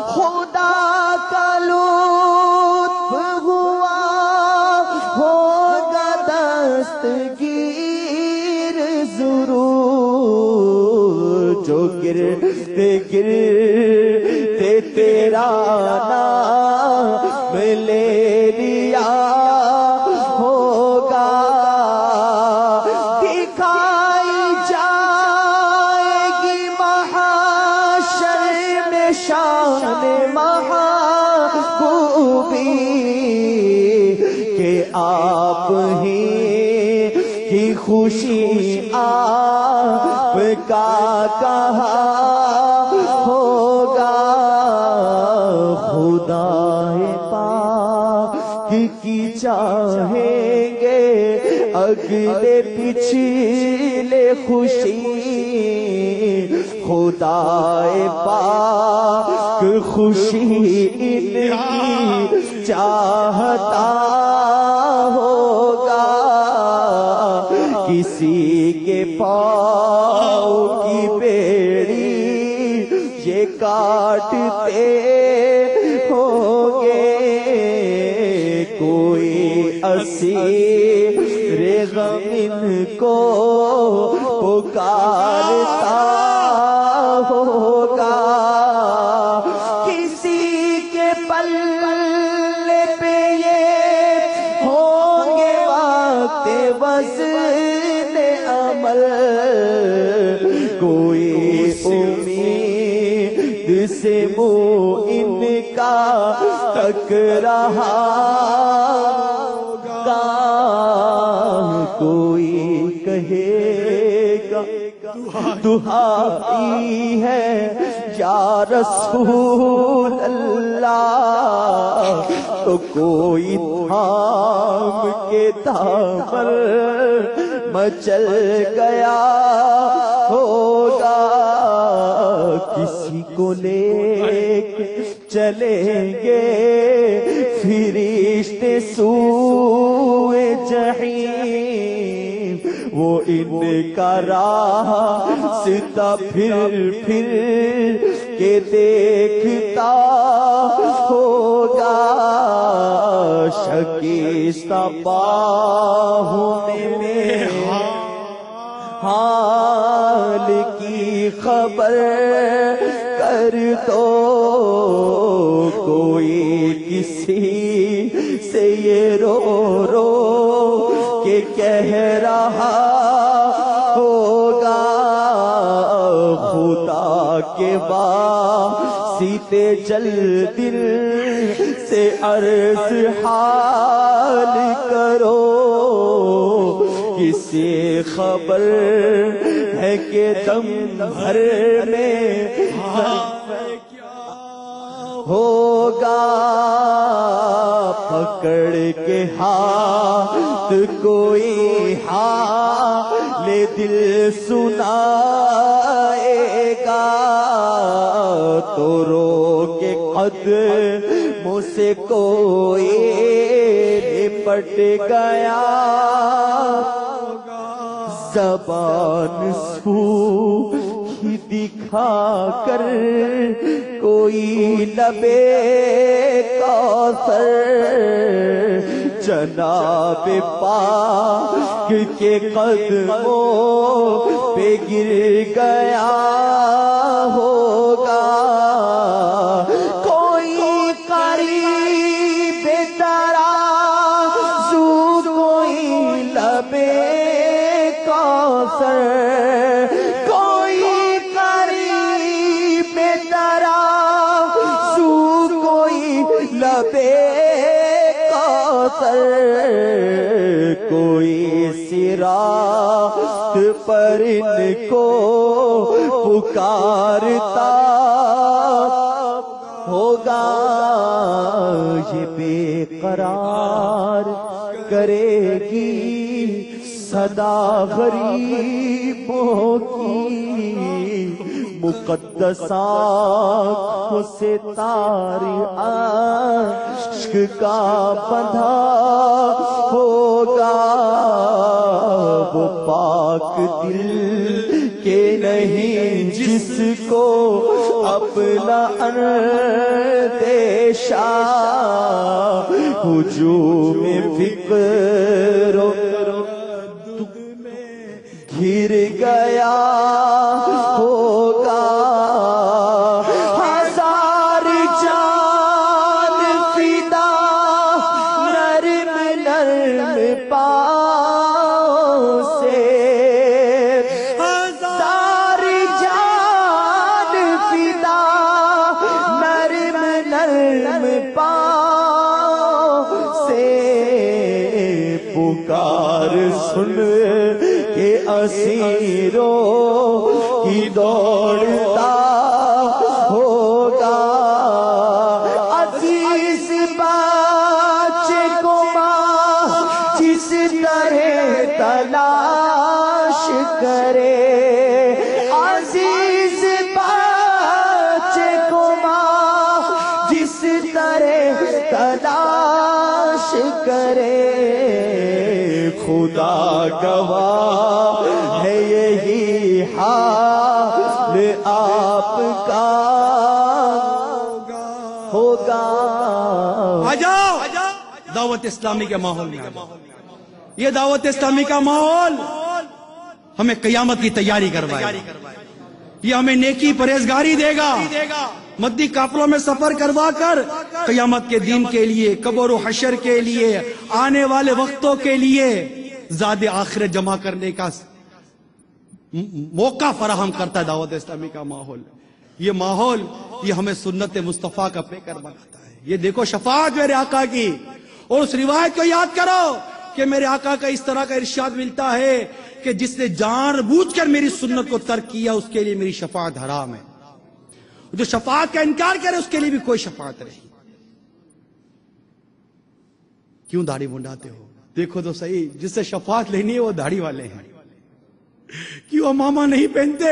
S6: خدا کا لطف ہوا ہوگا دستگیر ضرور، جو گرتے تیرا نام لے لیا ہوگا، دکھائی جائے گی محشر میں شان محبوبی کہ آپ ہی کی خوشی آپ کا کہا ہوگا، خدا پاک کی چاہیں گے اگلے پچھلے خوشی، خدا پاک خوشی ان کی چاہتا ہوگا، کسی کے پاؤں کی بیڑی یہ کاٹتے ہوں گے، کوئی اسیر غم ان کو پکارتا ہوگا، کسی کے پلے پہ یہ ہوں گے وقت وزن عمل، کوئی امید سے منہ ان کا تک رہا ہوگا، کوئی کہے دہائی ہے یا رسول اللہ، تو کوئی تھام کے دامن مچل گیا ہوگا، کسی کو لے کے چلیں گے فرشتے سوئے جحیم، وہ ان کا راستہ پھر کے دیکھتا ہوگا، شکستہ باہوں میں حال کی خبر کر دو، کوئی کسی سے یہ رو رو کے کہہ رہا ہوگا، خدا کے واسطے جل دل سے عرض حال کرو، کسی خبر ہے کہ دم بھر میں ہوگا، پکڑ کے ہاتھ کوئی حال دل سنائے گا، تو رو کے قدموں سے کوئی لپٹ گیا، زبان سوکھی دکھا کر کوئی لبے کوثر جناب پاک کے قدموں پہ گر گیا ہوگا، کوئی قریب ترازو کوئی لبے کوثر، کوئی قریب ترازو کوئی لبے کوثر، کوئی صراط پر ان کو پکارتا ہوگا، یہ بے قرار کرے گی صدا غریبوں کی، مقدس آنکھوں سے تار عشق کا بندھا ہوگا، وہ پاک دل کے نہیں جس کو اپنا اندیشہ ہجوم فکر و گر گیا ہوگا، ہزار جان فدا نرم نرم پاؤں سے، ہزار جان فدا نرم نرم پاؤں سے، پکار سن کہ اسیروں کی دوڑتا ہوگا، عزیز بچے کو ماں جس طرح تلاش کرے، عزیز بچے کو ماں جس طرح تلاش کرے، خدا گواہ ہے یہی حال آپ کا ہوگا۔
S5: آ جاؤ دعوت اسلامی کے ماحول میں، یہ دعوت اسلامی کا ماحول ہمیں قیامت کی تیاری کروائے گا، یہ ہمیں نیکی پرہیزگاری دے گا، مدی قافلوں میں سفر کروا کر قیامت کے دن کے لیے، قبر و حشر کے لیے، آنے والے وقتوں کے لیے زاد آخرت جمع کرنے کا موقع فراہم کرتا ہے دعوت اسلامی کا ماحول۔ یہ ماحول یہ ہمیں سنت مصطفیٰ کا پیکر بناتا ہے۔ یہ دیکھو شفاعت میرے آقا کی، اور اس روایت کو یاد کرو کہ میرے آقا کا اس طرح کا ارشاد ملتا ہے کہ جس نے جان بوجھ کر میری سنت کو ترک کیا اس کے لیے میری شفاعت حرام ہے، جو شفاعت کا انکار کرے اس کے لیے بھی کوئی شفاعت نہیں۔ کیوں داڑھی منڈاتے ہو؟ دیکھو تو صحیح، جس سے شفاعت لینی ہے وہ داڑھی والے ہیں۔ کیوں امامہ نہیں پہنتے؟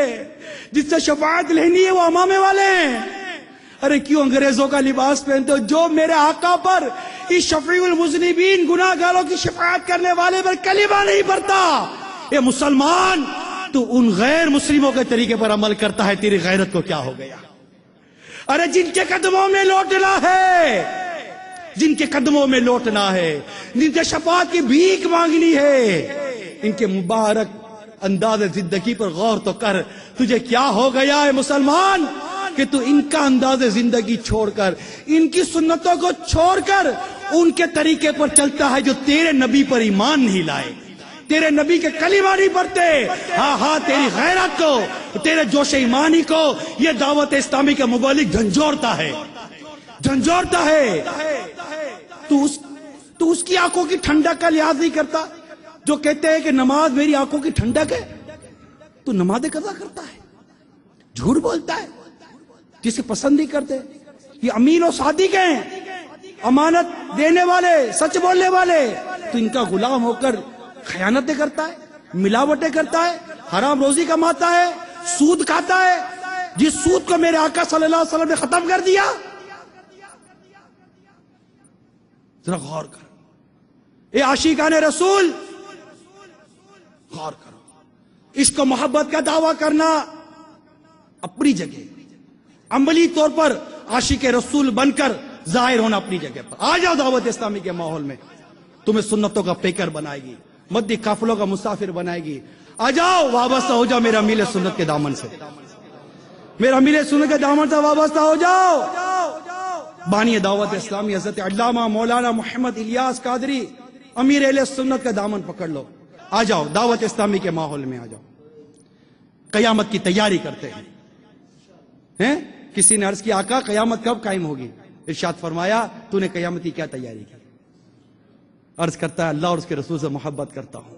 S5: جس سے شفاعت لینی ہے وہ امامے والے ہیں۔ ارے کیوں انگریزوں کا لباس پہنتے ہو؟ جو میرے آقا پر، اس شفیع المذنبین گناہ گاروں کی شفاعت کرنے والے پر کلمہ نہیں پڑھتا۔ اے مسلمان، تو ان غیر مسلموں کے طریقے پر عمل کرتا ہے، تیری غیرت کو کیا ہو گیا؟ ارے جن کے قدموں میں لوٹنا ہے، جن کے قدموں میں لوٹنا ہے، جن کے شفاعت کی بھیک مانگنی ہے، ان کے مبارک انداز زندگی پر غور تو کر، تجھے کیا ہو گیا ہے مسلمان کہ تو ان کا انداز زندگی چھوڑ کر، ان کی سنتوں کو چھوڑ کر ان کے طریقے پر چلتا ہے جو تیرے نبی پر ایمان نہیں لائے، تیرے نبی کے کلمہ نہیں پڑھتے۔ ہاں تیری غیرت کو، تیرے جوش ایمانی کو یہ دعوت اسلامی کا مبلغ جھنجھوڑتا ہے، جھنجھوڑتا ہے۔ تو اس کی آنکھوں کی ٹھنڈک کا لحاظ نہیں کرتا، جو کہتے ہیں کہ نماز میری آنکھوں کی ٹھنڈک ہے، تو نماز قضا کرتا ہے، جھوٹ بولتا ہے، جسے پسند نہیں کرتے۔ یہ امین و صادق ہیں، امانت دینے والے، سچ بولنے والے، تو ان کا غلام ہو کر خیانتیں کرتا ہے، ملاوٹیں کرتا ہے، حرام روزی کماتا ہے، سود کھاتا ہے، جس سود کو میرے آقا صلی اللہ علیہ وسلم نے ختم کر دیا۔ ذرا غور کر، اے عاشقان رسول، غور کرو۔ عشق و محبت کا دعویٰ کرنا اپنی جگہ، عملی طور پر عاشق رسول بن کر ظاہر ہونا اپنی جگہ پر۔ آ جاؤ دعوت اسلامی کے ماحول میں، تمہیں سنتوں کا پیکر بنائے گی، مدی قافلوں کا مسافر بنائے گی۔ آ جاؤ، وابستہ ہو جاؤ میرا میل سنت کے دامن سے، میرا میل سنت کے دامن سے وابستہ ہو جاؤ۔ بانی دعوت اسلامی حضرت علامہ مولانا محمد الیاس قادری امیر اہل سنت کا دامن پکڑ لو، آ جاؤ دعوت اسلامی کے ماحول میں آ جاؤ۔ قیامت کی تیاری کرتے ہیں۔ کسی نے عرض کی آقا قیامت کب قائم ہوگی؟ ارشاد فرمایا تو نے قیامت کی کیا تیاری کی؟ عرض کرتا ہے اللہ اور اس کے رسول سے محبت کرتا ہوں،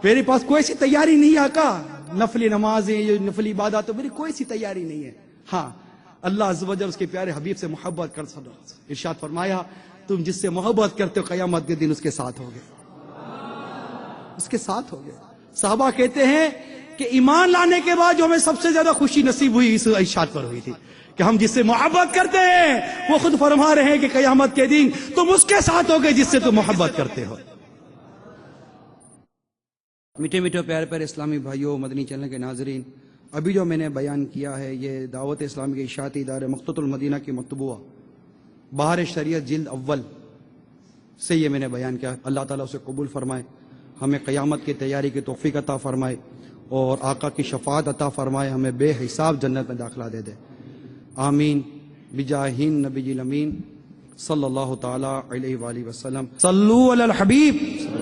S5: میرے پاس کوئی سی تیاری نہیں ہے آقا، نفلی نمازیں، نفلی عبادات، میری کوئی سی تیاری نہیں ہے۔ ہاں اللہ عز و جل اس کے پیارے حبیب سے محبت کر سکو۔ ارشاد فرمایا تم جس سے محبت کرتے ہو قیامت کے دن اس کے ساتھ ہوگے، اس کے ساتھ ہوگے۔ صحابہ کہتے ہیں کہ ایمان لانے کے بعد جو ہمیں سب سے زیادہ خوشی نصیب ہوئی اس ارشاد پر ہوئی تھی کہ ہم جس سے محبت کرتے ہیں وہ خود فرما رہے ہیں کہ قیامت کے دن تم اس کے ساتھ ہوگے جس سے تم محبت کرتے ہو۔ میٹھے میٹھے پیارے پیارے اسلامی بھائیوں، مدنی چینل کے ناظرین، ابھی جو میں نے بیان کیا ہے یہ دعوت اسلامی کے اشاعتی ادارے مقتۃ المدینہ کی مطبوعہ بہار شریعت جلد اول سے یہ میں نے بیان کیا۔ اللہ تعالیٰ اسے قبول فرمائے، ہمیں قیامت کی تیاری کی توفیق عطا فرمائے اور آقا کی شفاعت عطا فرمائے، ہمیں بے حساب جنت میں داخلہ دے دے، آمین بجاہ نبی الامین صلی اللہ تعالی علیہ وآلہ وسلم۔ صلو علی الحبیب۔